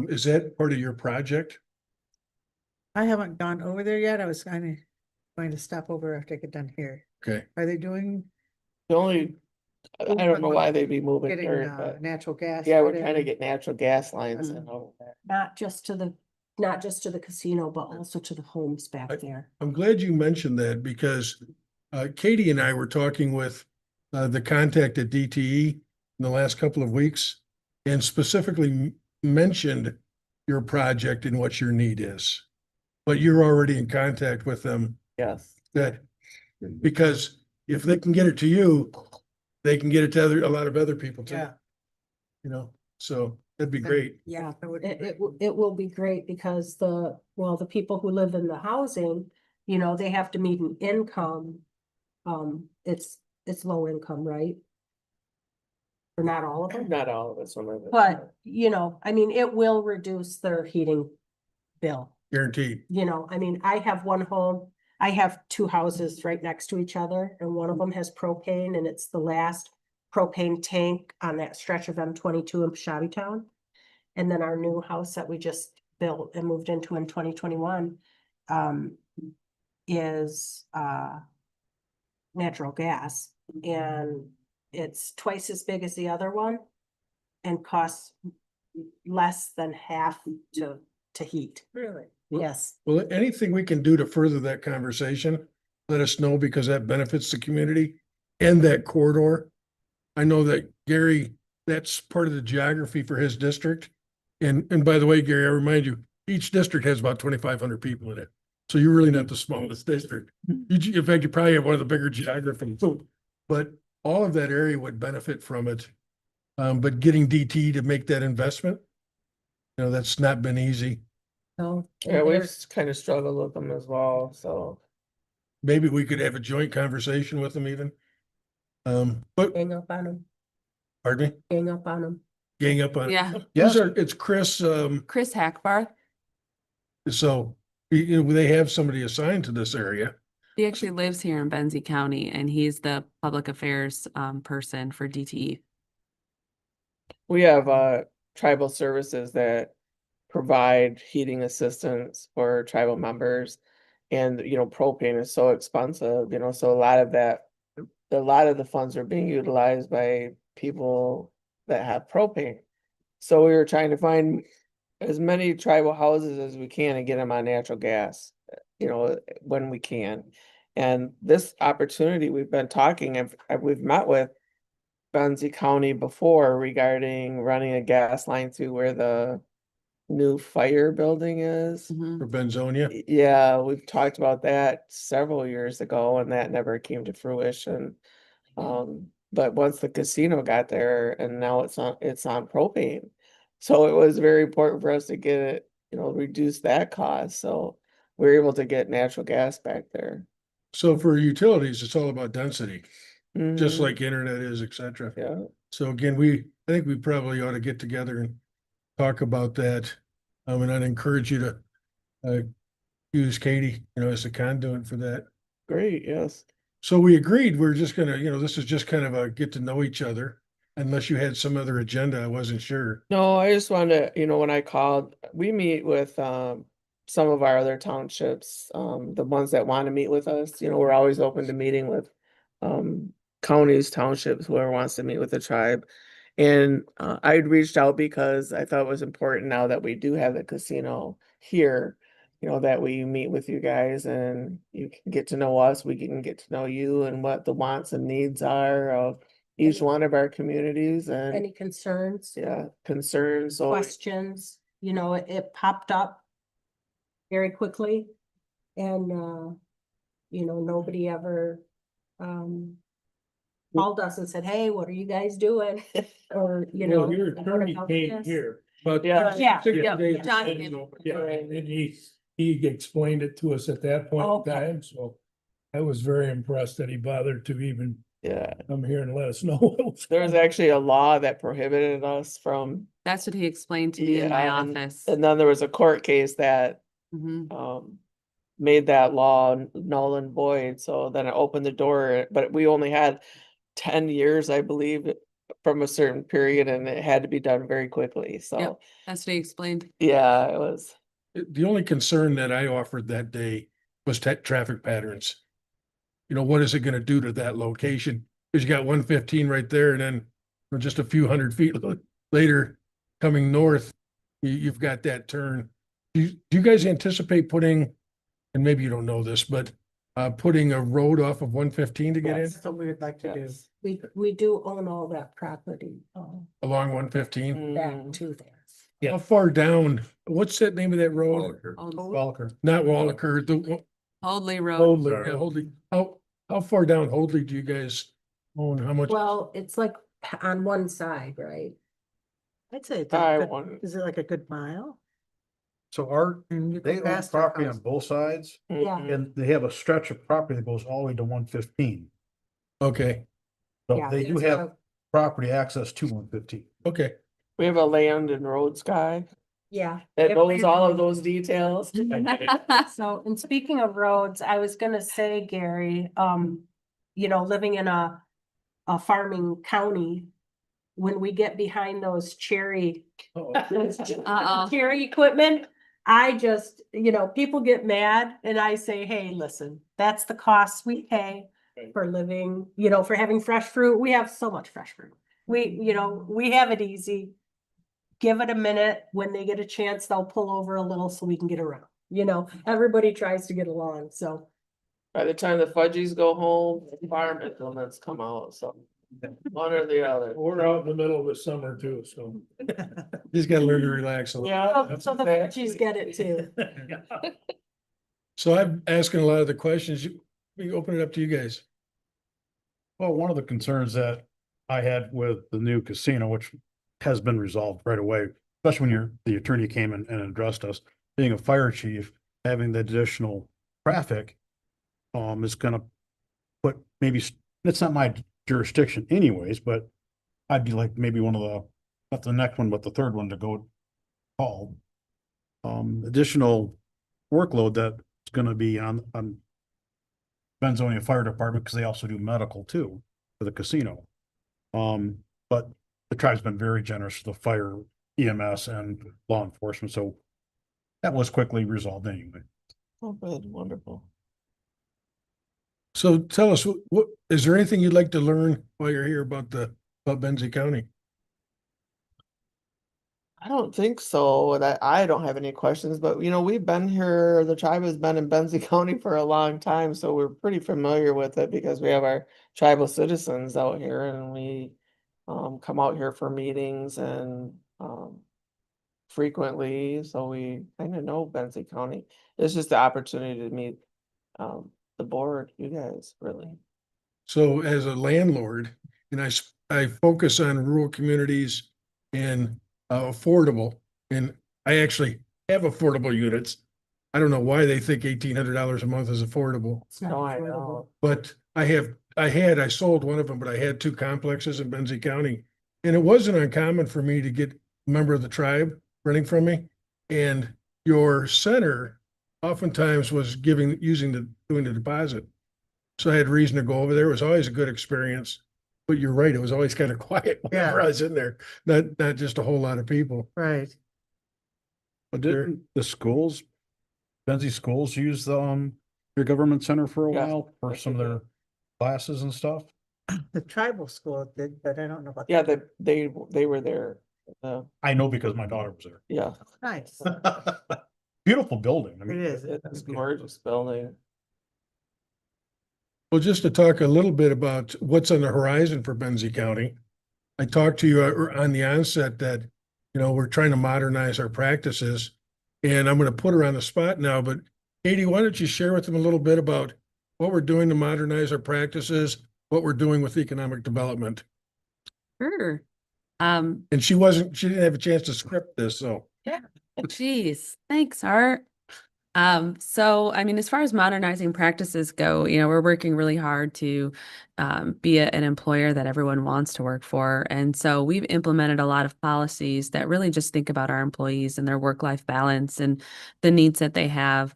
Is that part of your project? I haven't gone over there yet. I was kind of going to stop over after I get done here. Okay, Are they doing, The only, I don't know why they'd be moving getting, dirt, but natural gas? yeah, we're put trying to in? get natural gas lines Mm. in over there. Not just to the casino, but also to the homes back there. I'm glad you mentioned that because Katie and I were talking with the contact at DTE in the last couple of weeks and specifically mentioned your project and what your need is. But you're already in contact with them Yes. that, because if they can get it to you, they can get it to a lot of other people too. Yeah. You know, so that'd be Yeah. great. Yeah, That would be great. it will be great because the people who live in the housing, you know, they have to meet an income. It's low income, right? Or not all of them, Not all of us, some of it. but you know, I mean, it will reduce their heating bill. Guaranteed. You know, I mean, I have one home, I have two houses right next to each other, and one of them has propane, and it's the last propane tank on that stretch of M22 in Shabbytown. And then our new house that we just built and moved into in 2021, is, natural gas, and it's twice as big as the other one and costs less than half to heat. Really? Well- Yes. Well, anything we can do to further that conversation, let us know because that benefits the community and that corridor. I know that Gary, that's part of the geography for his district. And by the way, Gary, I remind you, each district has about 2,500 people in it. So you're really not the smallest district. In fact, you probably have one of the bigger geographies. But all of that area would benefit from it. But getting DT to make that investment, you know, that's not been easy. So. Yeah, we've kind of struggled with them as well, so. Maybe we could have a joint conversation with them even. But Gang up on them, pardon me, gang up on them. gang up on. Yeah. These are, it's Chris, Chris Hackbarth, so, you know, they have somebody assigned to this area. he actually lives here in Benzie County and he's the public affairs person for DTE. We have tribal services that provide heating assistance for tribal members. And, you know, propane is so expensive, you know, so a lot of the funds are being utilized by people that have propane. So we were trying to find as many tribal houses as we can and get them on natural gas, you know, when we can. And this opportunity, we've been talking, we've met with Benzie County before regarding running a gas line through where the new fire building is. Mhm. For Benzonia. Yeah, we've talked about that several years ago and that never came to fruition. But once the casino got there and now it's on propane. So it was very important for us to get it, you know, reduce that cost. So we were able to get natural gas back there. So for utilities, it's all about density, just Mhm. like internet is, et cetera. Yeah, So again, I think we probably ought to get together and talk about that. And I'd encourage you to use Katie, you know, as a conduit for that. great, yes. So we agreed, we're just gonna, you know, this is just kind of a get to know each other. Unless you had some other agenda, I wasn't sure. No, I just wanted to, you know, when I called, we meet with some of our other townships, the ones that want to meet with us, you know, we're always open to meeting with counties, townships, whoever wants to meet with the tribe. And I'd reached out because I thought it was important now that we do have the casino here, you know, that we meet with you guys and you can get to know us, we can get to know you and what the wants and needs are of each one of our communities and. Any concerns, Yeah, concerns, so, questions, you know, it popped up very quickly. And, you know, nobody ever, called us and said, hey, what are you guys doing? Or, you know. Well, your "What attorney about came this?" here. But Yeah. Yeah, 60 yeah, days John is came. over. Yeah, and he explained it to us at that point in Okay. time, so I was very impressed that he bothered to even yeah, come here and let us know. What was there was going on. actually a law that prohibited us from. That's what he explained to me in my Yeah, and- office. And then there was a court case that Mhm. made that law null and void, so then it opened the door, but we only had 10 years, I believe, from a certain period and it had to be done very quickly, so, Has to be explained. yeah, it was. The only concern that I offered that day was traffic patterns. You know, what is it gonna do to that location? Cause you got 115 right there and then for just a few hundred feet later, coming north, you've got that turn. Do you guys anticipate putting, and maybe you don't know this, but putting a road off of 115 to get in That's what we would like to do. Yes. We do own all that property, along 115? Mm. back to there. How far down, what's that name of that road? Walker. Not Wallaker, the Holdley Road. Holdley, yeah, Holdley. How far down Holdley do you guys own? How much? Well, it's like on one side, right? I'd say it's I a good, want. is it like a good mile? So our, And you go they own past our property house. on both sides Yeah. and they have a stretch of property that goes all the way to 115. Okay, So Yeah, they do it's have a- property access to 115. okay. We have a land and roads guy Yeah. that If knows we- all of those details. So, and speaking of roads, I was gonna say, Gary, you know, living in a farming county, when we get behind those cherry equipment, I just, you know, people get mad and I say, hey, listen, that's the cost we pay for living, you know, for having fresh fruit. We have so much fresh fruit. You know, we have it easy. Give it a minute. When they get a chance, they'll pull over a little so we can get around. You know, everybody tries to get along, so. By the time the fudgies go home, the farm implements come out, so one or the other. We're out in the middle of the summer too, so. Just gotta learn to relax a little. Yeah. So the veggies get it too. So I'm asking a lot of the questions. We open it up to you guys. Well, one of the concerns that I had with the new casino, which has been resolved right away, especially when the attorney came and addressed us, being a fire chief, having the additional traffic is gonna put maybe, it's not my jurisdiction anyways, but I'd be like maybe one of the, not the next one, but the third one to go called. Additional workload that's gonna be on Benzonia Fire Department, because they also do medical too for the casino. But the tribe's been very generous to the fire, EMS and law enforcement, so that was quickly resolved anyway. Oh, good, wonderful. So tell us, what, is there anything you'd like to learn while you're here about Benzie County? I don't think so, that I don't have any questions, but you know, we've been here, the tribe has been in Benzie County for a long time, so we're pretty familiar with it because we have our tribal citizens out here and we come out here for meetings and frequently, so we kind of know Benzie County. It's just the opportunity to meet the board, you guys, really. So as a landlord, and I focus on rural communities and affordable, and I actually have affordable units. I don't know why they think $1,800 a month is affordable, It's not No, I affordable. know. but I sold one of them, but I had two complexes in Benzie County. And it wasn't uncommon for me to get a member of the tribe renting from me. And your center oftentimes was doing the deposit. So I had reason to go over there. It was always a good experience. But you're right, it was always kind of quiet whenever Yeah. I was in there, not just a whole lot of people. Right. But didn't the schools, Benzie schools use the your government center for a Yes, while for yes, some of they their classes and stuff? The tribal school did, but I don't know about. Yeah, they were there. I know because my daughter was there. Yeah, Nice. Beautiful building. I It mean, is. it's a gorgeous building. Well, just to talk a little bit about what's on the horizon for Benzie County. I talked to you on the onset that, we're trying to modernize our practices. And I'm going to put her on the spot now, but Katie, why don't you share with them a little bit about what we're doing to modernize our practices, what we're doing with economic development? Sure. And she didn't have a chance to script this, so. Geez, thanks, Art. So I mean, as far as modernizing practices go, we're working really hard to be an employer that everyone wants to work for. And so we've implemented a lot of policies that really just think about our employees and their work-life balance and the needs that they have.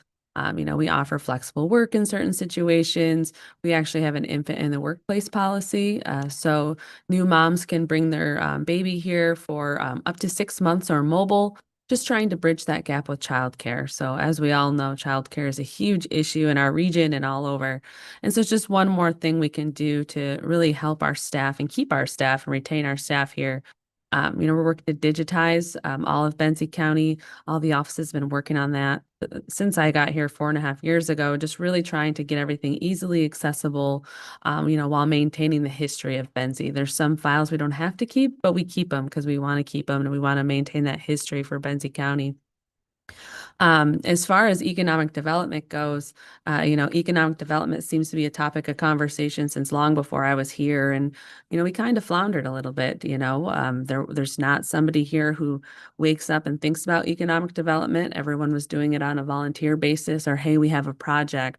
We offer flexible work in certain situations. We actually have an infant in the workplace policy. So new moms can bring their baby here for up to 6 months or mobile, just trying to bridge that gap with childcare. So as we all know, childcare is a huge issue in our region and all over. And so it's just one more thing we can do to really help our staff and keep our staff and retain our staff here. We're working to digitize all of Benzie County. All the offices have been working on that since I got here 4.5 years ago, just really trying to get everything easily accessible, while maintaining the history of Benzie. There's some files we don't have to keep, but we keep them because we want to keep them and we want to maintain that history for Benzie County. As far as economic development goes, economic development seems to be a topic of conversation since long before I was here. And, we kind of floundered a little bit, there's not somebody here who wakes up and thinks about economic development. Everyone was doing it on a volunteer basis or, hey, we have a project.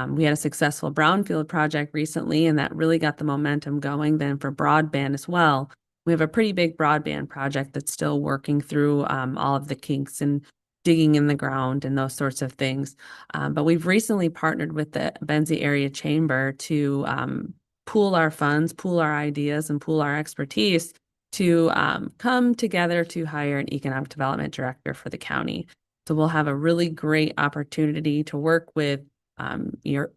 We had a successful brownfield project recently, and that really got the momentum going. Then for broadband as well, we have a pretty big broadband project that's still working through all of the kinks and digging in the ground and those sorts of things. But we've recently partnered with the Benzie Area Chamber to pool our funds, pool our ideas, and pool our expertise to come together to hire an economic development director for the county. So we'll have a really great opportunity to work with your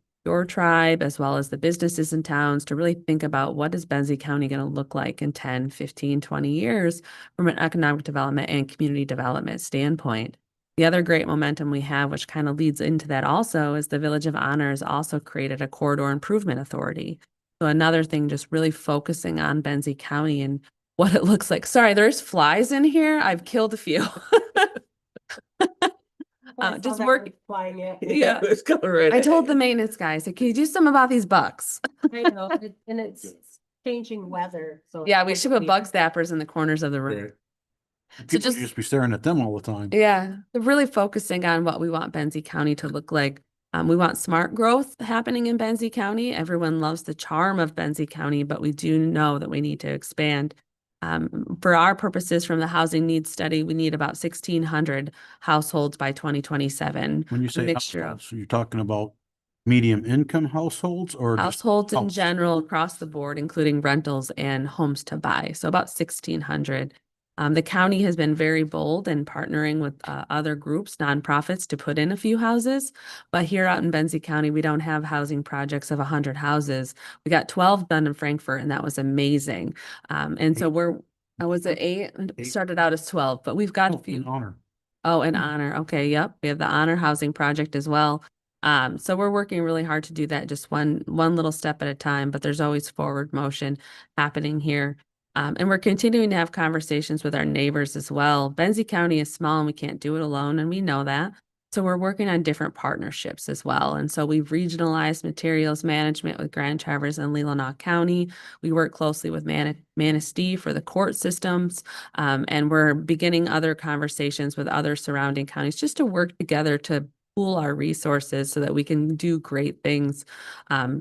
tribe as well as the businesses and towns to really think about what is Benzie County going to look like in 10, 15, 20 years from an economic development and community development standpoint. The other great momentum we have, which kind of leads into that also, is the Village of Honor has also created a corridor improvement authority. So another thing, just really focusing on Benzie County and what it looks like. Sorry, there's flies in here. I've killed a few. Just work. Flying it. Yeah, it's going right I told ahead. the maintenance guy, I said, can you do something about these bugs? I know, and it's changing weather, so. Yeah, we should put bug zappers in the corners of the room. People just- just be staring at them all the time. Yeah, really focusing on what we want Benzie County to look like. We want smart growth happening in Benzie County. Everyone loves the charm of Benzie County, but we do know that we need to expand. For our purposes from the housing needs study, we need about 1,600 households by 2027. When you say mixture of- households, you're talking about medium income households or just Households in house? general across the board, including rentals and homes to buy. So about 1,600. The county has been very bold in partnering with other groups, nonprofits, to put in a few houses. But here out in Benzie County, we don't have housing projects of 100 houses. We got 12 done in Frankfurt, and that was amazing. And so was it 8? It started out as 12, but we've got a Oh, few. in honor. Oh, in Honor. Okay, yep. We have the Honor Housing Project as well. So we're working really hard to do that, just one little step at a time, but there's always forward motion happening here. And we're continuing to have conversations with our neighbors as well. Benzie County is small and we can't do it alone, and we know that. So we're working on different partnerships as well. And so we've regionalized materials management with Grand Traverse and Leelanau County. We work closely with Manistee for the court systems. And we're beginning other conversations with other surrounding counties just to work together to pool our resources so that we can do great things,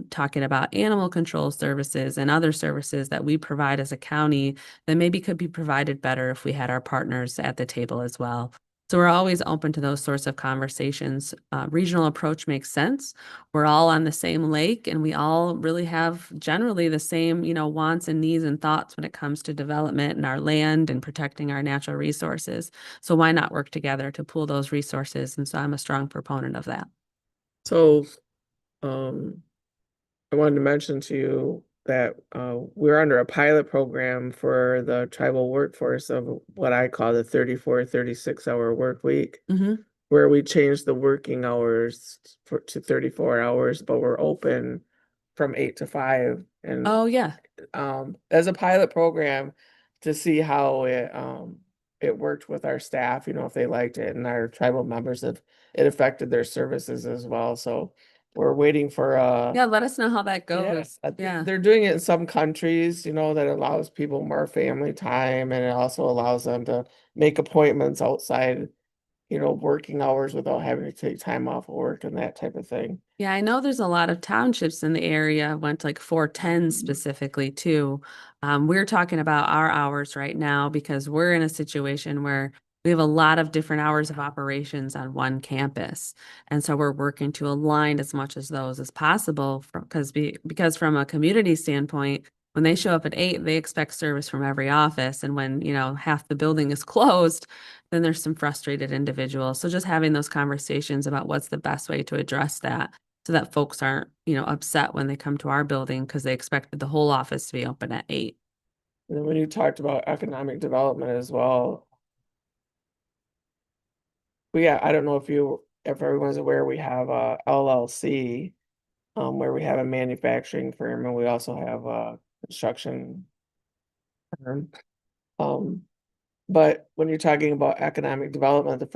talking about animal control services and other services that we provide as a county that maybe could be provided better if we had our partners at the table as well. So we're always open to those sorts of conversations. Regional approach makes sense. We're all on the same lake and we all really have generally the same, wants and needs and thoughts when it comes to development and our land and protecting our natural resources. So why not work together to pool those resources? And so I'm a strong proponent of that. So, I wanted to mention to you that we're under a pilot program for the tribal workforce of what I call the 34, 36-hour work week, Mm-hmm. where we changed the working hours to 34 hours, but we're open from 8 to 5. And Oh, yeah. as a pilot program to see how it worked with our staff, if they liked it, and our tribal members, it affected their services as well. So we're waiting for Yeah, let us know how that yeah, goes. I think Yeah. they're doing it in some countries, that allows people more family time, and it also allows them to make appointments outside, working hours without having to take time off of work and that type of thing. Yeah, I know there's a lot of townships in the area went to like 410 specifically too. We're talking about our hours right now because we're in a situation where we have a lot of different hours of operations on one campus. And so we're working to align as much as those as possible because from a community standpoint, when they show up at 8, they expect service from every office. And when, half the building is closed, then there's some frustrated individuals. So just having those conversations about what's the best way to address that so that folks aren't, upset when they come to our building because they expected the whole office to be open at 8. And then when you talked about economic development as well. Yeah, I don't know if everyone's aware, we have a LLC, where we have a manufacturing firm and we also have a construction firm. But when you're talking about economic development, the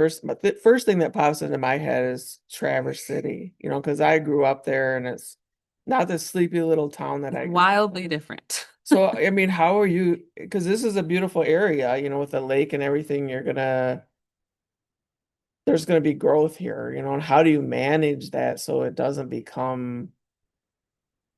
first thing that pops into my head is Traverse City, because I grew up there and it's not the sleepy little town that I. Wildly different. So, I mean, how are you, because this is a beautiful area, with the lake and everything, there's gonna be growth here, and how do you manage that so it doesn't become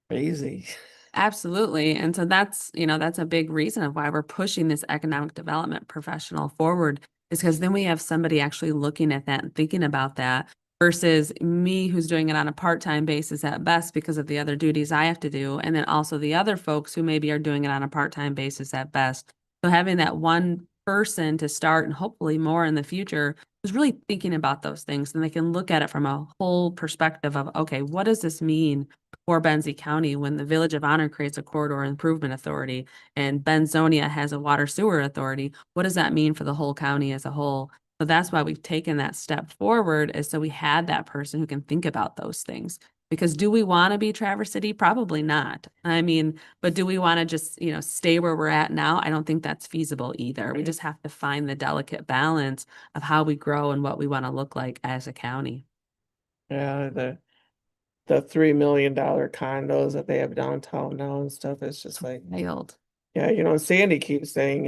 crazy? Absolutely. And so that's a big reason of why we're pushing this economic development professional forward is because then we have somebody actually looking at that and thinking about that versus me who's doing it on a part-time basis at best because of the other duties I have to do. And then also the other folks who maybe are doing it on a part-time basis at best. So having that one person to start and hopefully more in the future is really thinking about those things and they can look at it from a whole perspective of, okay, what does this mean for Benzie County when the Village of Honor creates a corridor improvement authority and Benzonia has a water sewer authority? What does that mean for the whole county as a whole? So that's why we've taken that step forward is so we had that person who can think about those things. Because do we want to be Traverse City? Probably not. I mean, but do we want to just, stay where we're at now? I don't think that's feasible either. We just have to find the delicate balance of how we grow and what we want to look like as a county. Yeah, the $3 million condos that they have downtown now and stuff, it's just like, Wild. yeah, Sandy keeps saying,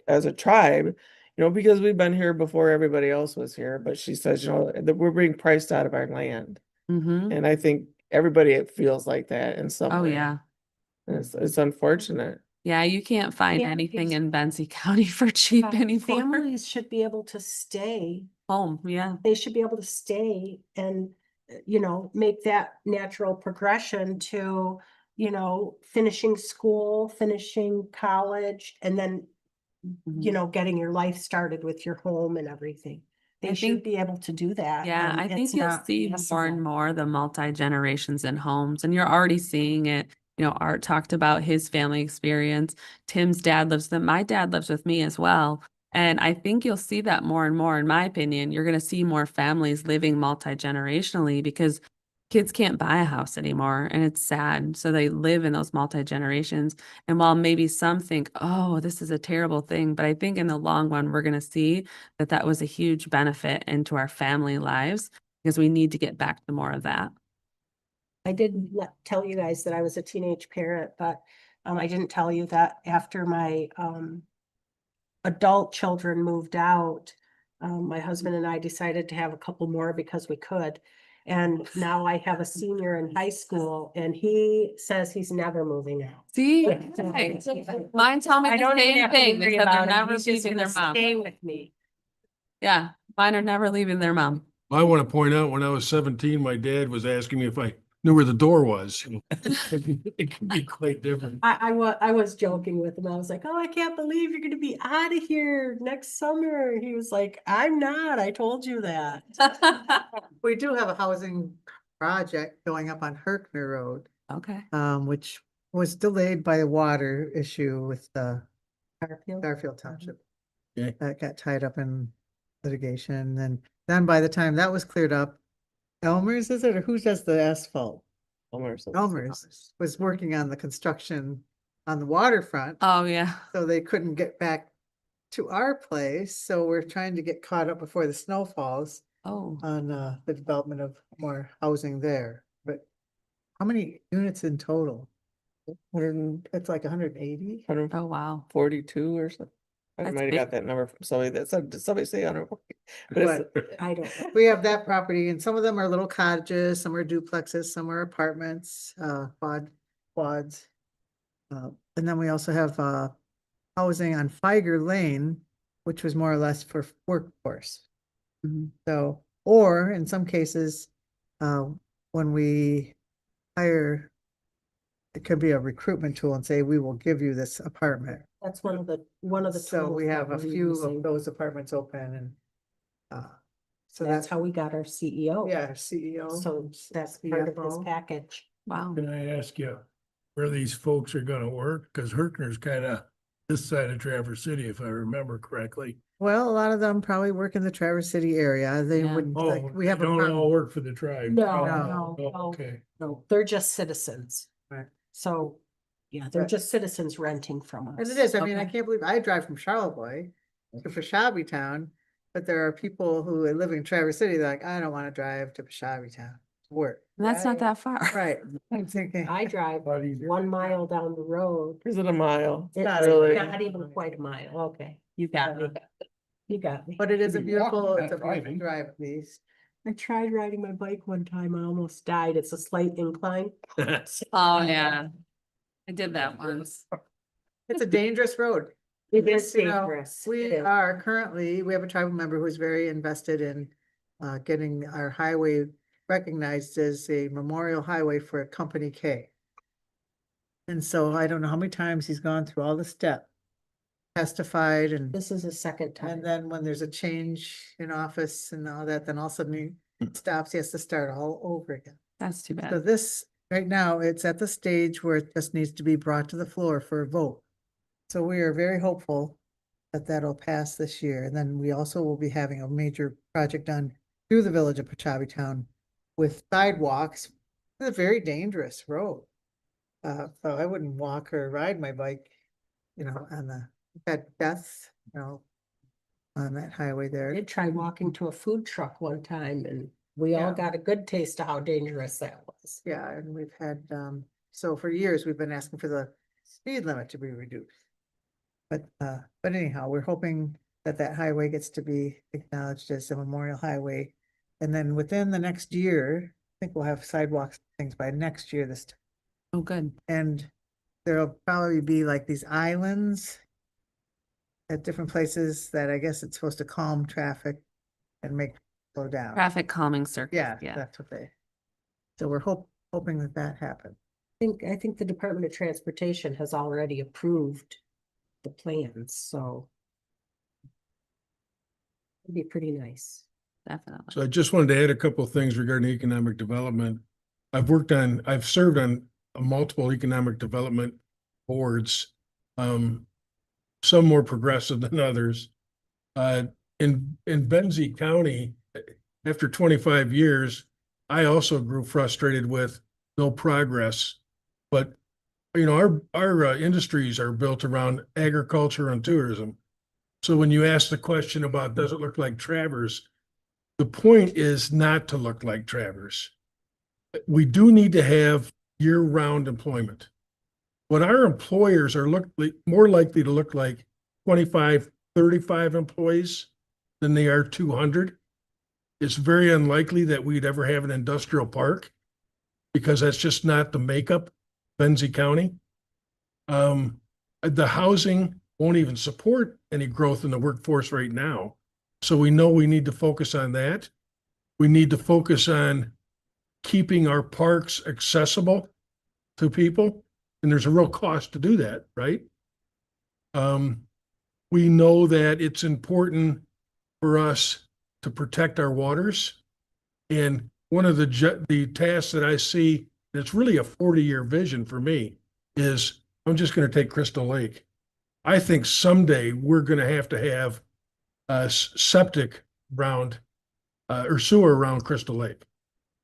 as a tribe, because we've been here before everybody else was here, but she says, that we're being priced out of our land. Mm-hmm. And I think everybody feels like that in some Oh, way. yeah. And it's unfortunate. Yeah, you can't find Yeah, anything it's- in Benzie County for cheap anymore. Families should be able to stay. Home, yeah. They should be able to stay and, make that natural progression to, finishing school, finishing college, and then, Mhm. getting your life started with your home and everything. I They should think- be able to do that. Yeah, and I think it's you'll not see more possible. and more the multi-generations in homes, and you're already seeing it. Art talked about his family experience. Tim's dad my dad lives with me as well. And I think you'll see that more and more, in my opinion. You're going to see more families living multi-generationally because kids can't buy a house anymore and it's sad. So they live in those multi-generations. And while maybe some think, oh, this is a terrible thing, but I think in the long run, we're going to see that was a huge benefit into our family lives because we need to get back to more of that. I did tell you guys that I was a teenage parent, but I didn't tell you that after my adult children moved out, my husband and I decided to have a couple more because we could. And now I have a senior in high school and he says he's never moving out. See, mine tell me I the don't even same have to thing. They worry said they're about it. never He's just leaving their gonna mom. stay with me. Yeah, mine are never leaving their mom. I want to point out, when I was 17, my dad was asking me if I knew where the door was. It can be quite different. I was joking with him. I was like, oh, I can't believe you're gonna be out of here next summer. He was like, I'm not. I told you that. We do have a housing project going up on Herkner Road, Okay. which was delayed by a water issue with Garfield. Garfield Township. Okay. That got tied up in litigation, and then by the time that was cleared up, Elmer's, is it, or who does the asphalt? Elmer's was working on the construction on the waterfront, Oh, yeah. so they couldn't get back to our place, so we're trying to get caught up before the snow falls Oh, on the development of more housing there. But how many units in total? It's like 180. oh, wow. 142 or something. I That's might have big. got that number from somebody that said, did somebody say 140? But it's, I don't know. We have that property, and some of them are little cottages, some are duplexes, some are apartments, quads. And then we also have housing on Feiger Lane, which was more or less for workforce. Mhm. So, or in some cases, when we hire, it could be a recruitment tool and say, we will give you this apartment. That's one of the. So we tools have that a we're few using. of those apartments open and, so That's how we got our CEO. yeah, CEO. So that's part of his CFO. package. Wow. Can I ask you where these folks are gonna work? Cause Herkner's kind of this side of Traverse City, if I remember correctly. Well, a lot of them probably work in the Traverse City area. They Yeah. wouldn't, Oh, like, we they have a. don't farm- all work for the tribe. No, Oh, no, oh, no. Okay. No, they're just citizens. Right. So, yeah, they're Right. just citizens renting from us. And it is, I mean, I Okay. can't believe, I drive from Charlevoix to Fashabi Town, but there are people who live in Traverse City, they're like, I don't want to drive to Fashabi Town to work. That's not that far. Right. I'm thinking. I drive 1 mile down the road. Is it a mile? It's not really. not even quite a mile. Okay, you got me. You got me. But it is a You'd be walking, beautiful, not it's a beautiful driving. drive, at least. I tried riding my bike one time. I almost died. It's a slight incline. Oh, yeah. I did that once. It's a dangerous road. It is You know, dangerous. It We is. are currently, we have a tribal member who's very invested in getting our highway recognized as a memorial highway for Company K. And so I don't know how many times he's gone through all the steps, testified and This is a second time. and then when there's a change in office and all that, then all of a sudden he stops, he has to start all over again. That's too So bad. this, right now, it's at the stage where it just needs to be brought to the floor for a vote. So we are very hopeful that that'll pass this year. And then we also will be having a major project done through the village of Pachavi Town with sidewalks. It's a very dangerous road. So I wouldn't walk or ride my bike, on that deaths, on that highway I there. did try walking to a food truck one time and we all Yeah. got a good taste of how dangerous that was. Yeah, and we've had, so for years, we've been asking for the speed limit to be reduced. But anyhow, we're hoping that that highway gets to be acknowledged as a memorial highway. And then within the next year, I think we'll have sidewalks, things by next year this time. Oh, good. And there'll probably be like these islands at different places that I guess it's supposed to calm traffic and make it slow down. Traffic calming circuit. Yeah, Yeah. that's what they, so we're hoping that that happens. I think the Department of Transportation has already approved the plans, so it'd be pretty nice. Definitely. So I just wanted to add a couple of things regarding economic development. I've served on multiple economic development boards, some more progressive than others. In Benzie County, after 25 years, I also grew frustrated with no progress. But, our industries are built around agriculture and tourism. So when you ask the question about, does it look like Traverse? The point is not to look like Traverse. We do need to have year-round employment. But our employers are more likely to look like 25, 35 employees than they are 200. It's very unlikely that we'd ever have an industrial park because that's just not the makeup of Benzie County. The housing won't even support any growth in the workforce right now. So we know we need to focus on that. We need to focus on keeping our parks accessible to people. And there's a real cost to do that, right? We know that it's important for us to protect our waters. And one of the tasks that I see, that's really a 40-year vision for me, is I'm just going to take Crystal Lake. I think someday we're going to have septic around or sewer around Crystal Lake.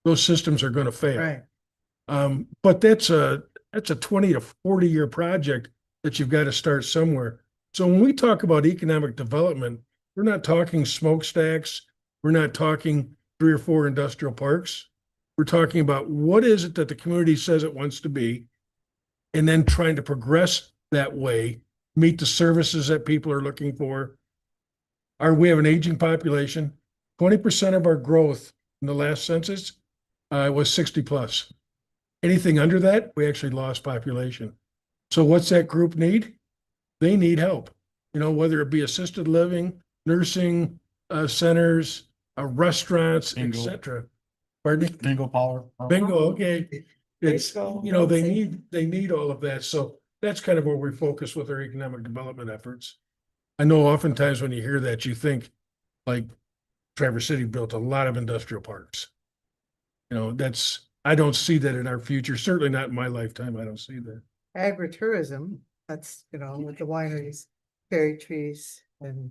Those systems are going to fail. Right. But that's a 20 to 40-year project that you've got to start somewhere. So when we talk about economic development, we're not talking smokestacks. We're not talking 3 or 4 industrial parks. We're talking about what is it that the community says it wants to be, and then trying to progress that way, meet the services that people are looking for. We have an aging population. 20% of our growth in the last census was 60 plus. Anything under that, we actually lost population. So what's that group need? They need help. You know, whether it be assisted living, nursing, centers, restaurants, et Bingo. cetera. Pardon me? Bingo power. Bingo, okay. It's, Bingo. you know, they need all of that. So that's kind of where we focus with our economic development efforts. I know oftentimes when you hear that, you think like Traverse City built a lot of industrial parks. You know, I don't see that in our future, certainly not in my lifetime. I don't see that. Agritourism, that's, you know, with the wineries, cherry trees and.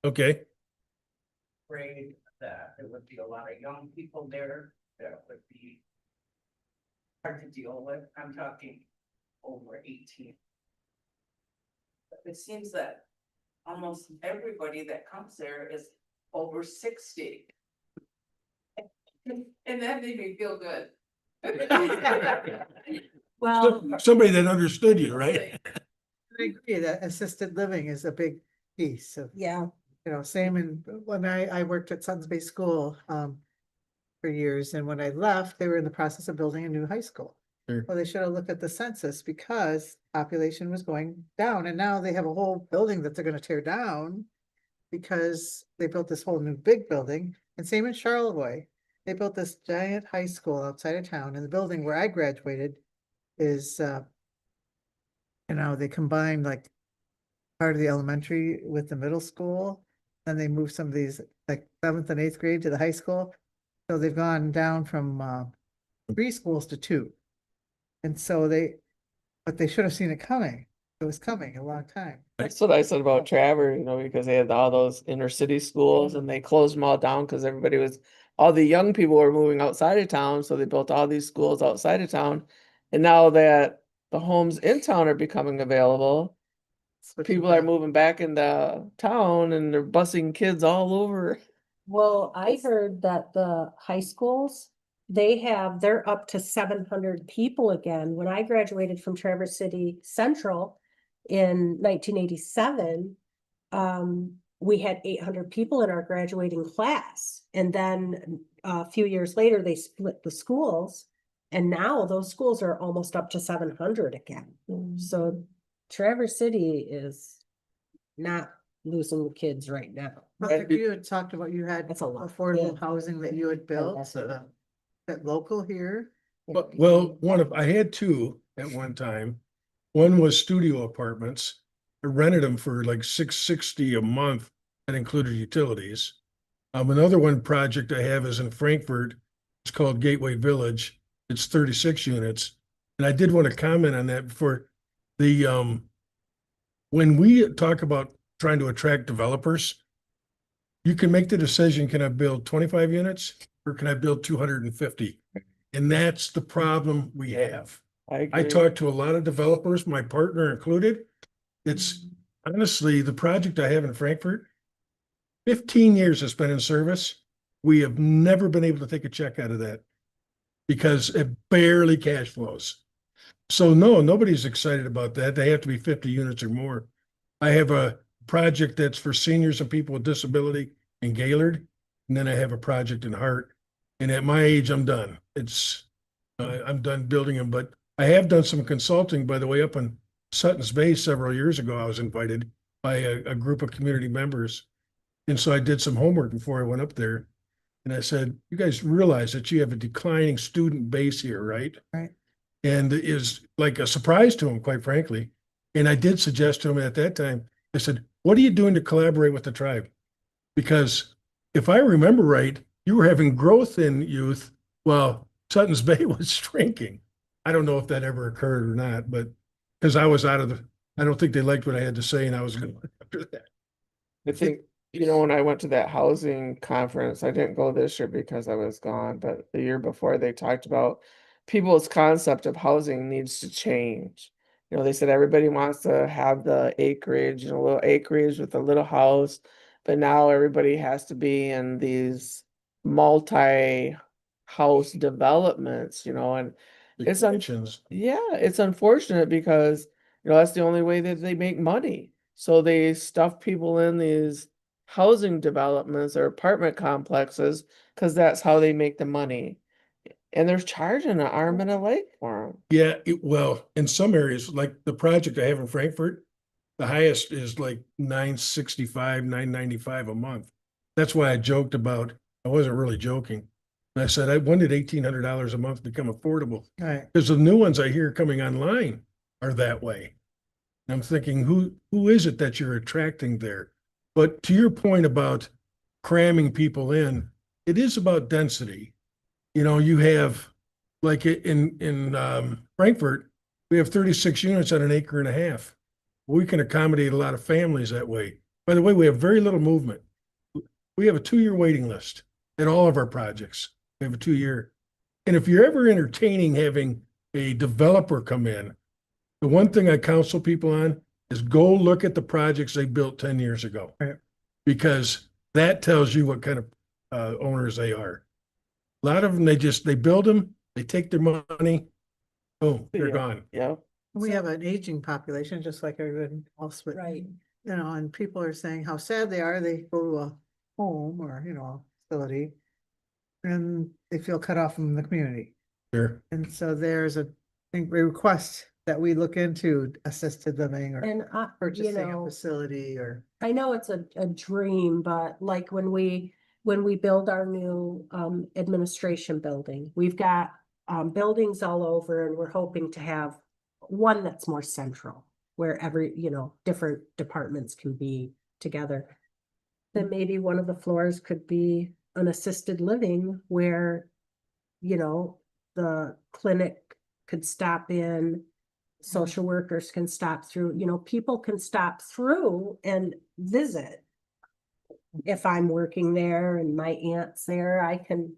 Okay, Afraid that there would be a lot of young people there that would be hard to deal with. I'm talking over 18. But it seems that almost everybody that comes there is over 60. And that made me feel good. Well, somebody that understood you, right? I agree that assisted living is a big piece of, yeah, you know, same when I worked at Sutton's Bay School, for years, and when I left, they were in the process of building a new high school. Sure. Well, they should have looked at the census because population was going down, and now they have a whole building that they're gonna tear down because they built this whole new big building, and same in Charlevoix. They built this giant high school outside of town, and the building where I graduated is, you know, they combined like part of the elementary with the middle school. Then they moved some of these like 7th and 8th grade to the high school. So they've gone down from 3 schools to 2. And so but they should have seen it coming. It was coming a long time. That's what I said about Travers, you know, because they had all those inner city schools and they closed them all down because all the young people were moving outside of town, so they built all these schools outside of town. And now that the homes in town are becoming available, Switching people are back. moving back into town and they're busing kids all over. well, I heard that the high schools, they're up to 700 people again. When I graduated from Traverse City Central in 1987, we had 800 people in our graduating class. And then a few years later, they split the schools. And now those schools are almost up to 700 again. So Traverse City is not losing the kids right now. But you had talked about, you had That's a lot. affordable Yeah. housing that you had built, that's a lot. that local here. But, well, I had 2 at one time. One was studio apartments. I rented them for like $660 a month. That included utilities. Another one project I have is in Frankfurt. It's called Gateway Village. It's 36 units. And I did want to comment on that before when we talk about trying to attract developers, you can make the decision, can I build 25 units or can I build 250? And that's the problem we have. I I agree. talked to a lot of developers, my partner included. It's honestly, the project I have in Frankfurt, 15 years it's been in service. We have never been able to take a check out of that because it barely cash flows. So no, nobody's excited about that. They have to be 50 units or more. I have a project that's for seniors and people with disability in Gaylord. And then I have a project in Hart. And at my age, I'm done. I'm done building them, but I have done some consulting, by the way, up in Sutton's Bay several years ago. I was invited by a group of community members. And so I did some homework before I went up there. And I said, you guys realize that you have a declining student base here, right? Right. And it is like a surprise to them, quite frankly. And I did suggest to him at that time, I said, what are you doing to collaborate with the tribe? Because if I remember right, you were having growth in youth while Sutton's Bay was shrinking. I don't know if that ever occurred or not, but because I was I don't think they liked what I had to say and I was going after that. I think, you know, when I went to that housing conference, I didn't go this year because I was gone, but the year before they talked about people's concept of housing needs to change. You know, they said everybody wants to have the acreage, you know, little acreage with a little house, but now everybody has to be in these multi-house developments, you know, and it's Extensions. yeah, it's unfortunate because, you know, that's the only way that they make money. So they stuff people in these housing developments or apartment complexes because that's how they make the money. And they're charging an arm and a leg for them. Yeah, well, in some areas, like the project I have in Frankfurt, The highest is like 965, 995 a month. That's why I joked about, I wasn't really joking. And I said, when did $1,800 a month become affordable? Right. Because the new ones I hear coming online are that way. And I'm thinking, who is it that you're attracting there? But to your point about cramming people in, it is about density. You know, you have, like in Frankfurt, we have 36 units on an acre and a half. We can accommodate a lot of families that way. By the way, we have very little movement. We have a 2-year waiting list at all of our projects. We have a 2-year. And if you're ever entertaining having a developer come in, the one thing I counsel people on is go look at the projects they built 10 years ago. Right. Because that tells you what kind of owners they are. A lot of them, they build them, they take their money, oh, they're Yeah. gone. Yeah. We have an aging population, just like everyone else, but, Right. you know, and people are saying how sad they are. They go to a home or, you know, a facility and they feel cut off from the community. Sure. And so there's a request that we look into assisted living or And I, you purchasing a know, facility or. I know it's a dream, but like when we build our new administration building, we've got buildings all over and we're hoping to have one that's more central, where every, you know, different departments can be together. Then maybe one of the floors could be an assisted living where, you know, the clinic could stop in, social workers can stop through, you know, people can stop through and visit. If I'm working there and my aunt's there, I can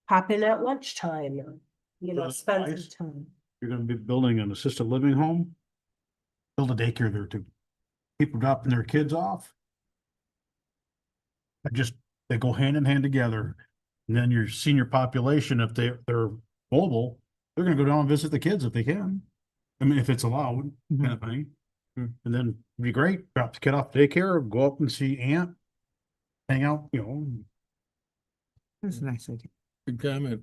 pop in at lunchtime, you know, That's spend nice. some time. You're gonna be building an assisted living home. Build a daycare there too. People dropping their kids off. They go hand in hand together. And then your senior population, if they're mobile, they're gonna go down and visit the kids if they can. I mean, if it's allowed, kind of thing. And then it'd be great, drop the kid off daycare, go up and see aunt. Hang out, you know. That's a nice idea. Good comment.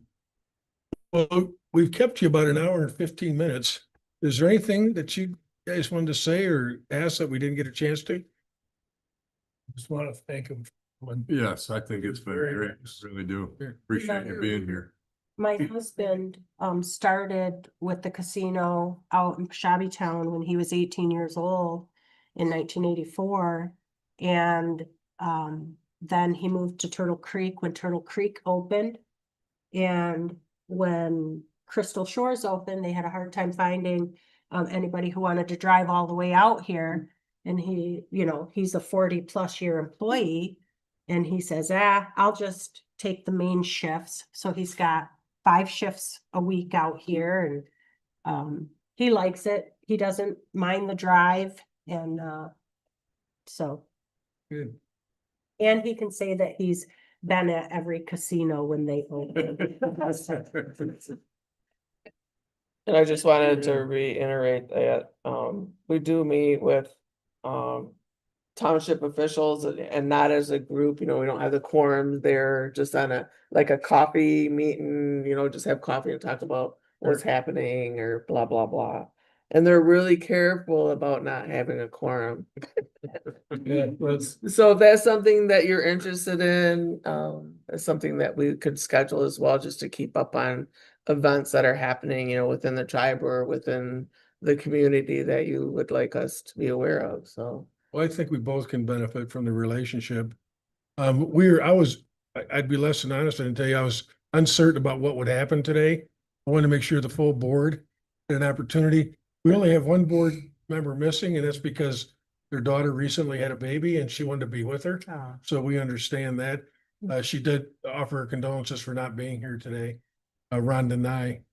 Well, we've kept you about an hour and 15 minutes. Is there anything that you guys wanted to say or ask that we didn't get a chance to? Just want to thank them. Yes, I think it's been great. I really do. Appreciate you being here. My husband started with the casino out in Shabbytown when he was 18 years old in 1984. And then he moved to Turtle Creek when Turtle Creek opened. And when Crystal Shores opened, they had a hard time finding anybody who wanted to drive all the way out here. And he, you know, he's a 40+ year employee. And he says, I'll just take the main shifts. So he's got 5 shifts a week out here and he likes it. He doesn't mind the drive and so. Good. And he can say that he's been at every casino when they open. And I just wanted to reiterate that, we do meet with, township officials and not as a group, you know, we don't have the quorum there, just on like a coffee meeting, you know, just have coffee and talk about what's happening or blah, blah, blah. And they're really careful about not having a quorum. So if that's something that you're interested in, it's something that we could schedule as well, just to keep up on events that are happening, you know, within the tribe or within the community that you would like us to be aware of, so. Well, I think we both can benefit from the relationship. I'd be less than honest and tell you I was uncertain about what would happen today. I wanted to make sure the full board had an opportunity. We only have one board member missing, and that's because their daughter recently had a baby and she wanted to be with her. Oh. So we understand that. She did offer her condolences for not being here today, Rhonda Nye.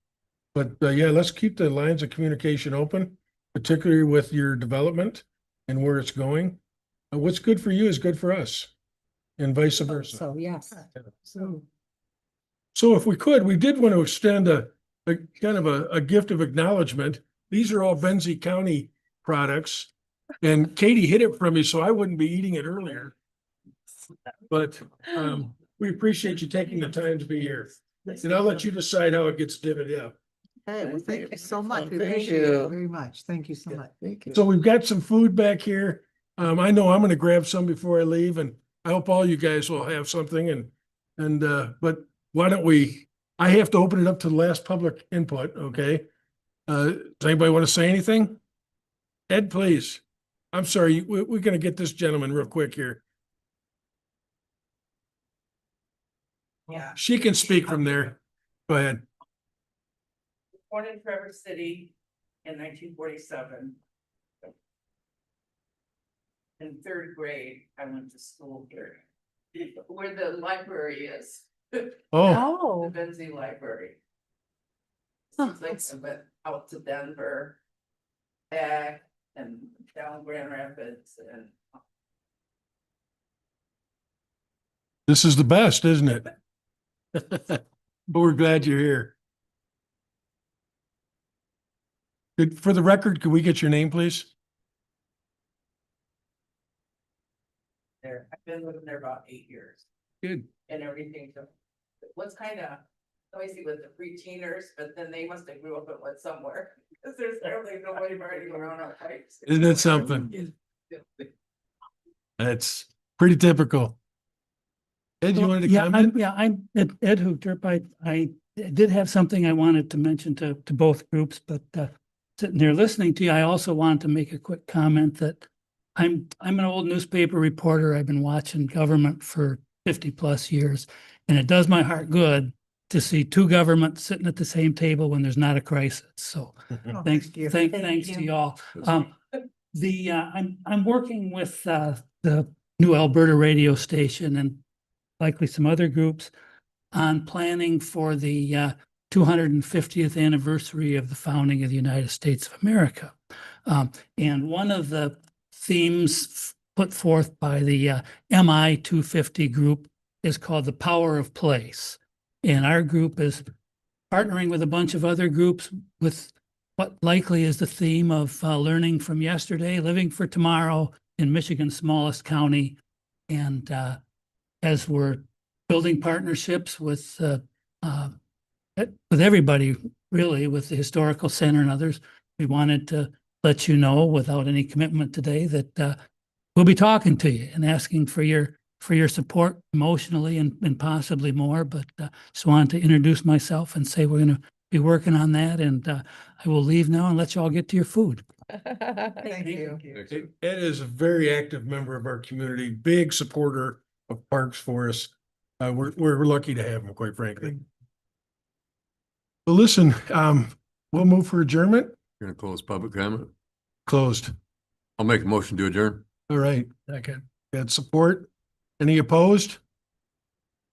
But yeah, let's keep the lines of communication open, particularly with your development and where it's going. What's good for you is good for us and vice versa. So, yes. So if we could, we did want to extend a kind of a gift of acknowledgement. These are all Benzie County products. And Katie hid it from me, so I wouldn't be eating it earlier. But we appreciate you taking the time to be here. And I'll let you decide how it gets divvied up. Okay, well, thank you so much. We Thank appreciate it you. very much. Thank you so much. Thank you. So we've got some food back here. I know I'm gonna grab some before I leave, and I hope all you guys will have something but why don't we, I have to open it up to the last public input, okay? Does anybody want to say anything? Ed, please. I'm sorry, we're gonna get this gentleman real quick here. Yeah. She can speak from there. Go ahead. Born in Traverse City in 1947. In third grade, I went to school here, where the library is, the Oh, Oh, Benzie Library. Huh. Seems like I went out to Denver, back and down Grand Rapids and this is the best, isn't it? But we're glad you're here. For the record, could we get your name, please? there. I've been living there about 8 years Good. and everything. What's kind of noisy with the pre-teeners, but then they must have grew up in somewhere. Because there's certainly nobody riding around on bikes. Isn't that something? That's pretty typical. Ed, you wanted to comment? I'm Ed Hoopter. I did have something I wanted to mention to both groups, but sitting there listening to you, I also wanted to make a quick comment that I'm an old newspaper reporter. I've been watching government for 50+ years, and it does my heart good to see two governments sitting at the same table when there's not a crisis. So Oh, thanks, thank you. thanks to y'all. I'm working with the New Alberta radio station and likely some other groups on planning for the 250th anniversary of the founding of the United States of America. And one of the themes put forth by the MI 250 group is called the Power of Place. And our group is partnering with a bunch of other groups with what likely is the theme of learning from yesterday, living for tomorrow in Michigan's smallest county. And as we're building partnerships with everybody, really, with the Historical Center and others, we wanted to let you know without any commitment today that we'll be talking to you and asking for your support emotionally and possibly more. But just wanted to introduce myself and say we're going to be working on that. And I will leave now and let you all get to your food. Thank you. Ed is a very active member of our community, big supporter of parks for us. We're lucky to have him, quite frankly. Well, listen, we'll move for adjournment. You're gonna close public comment? Closed. I'll make a motion to adjourn. All right. Second. Got support? Any opposed?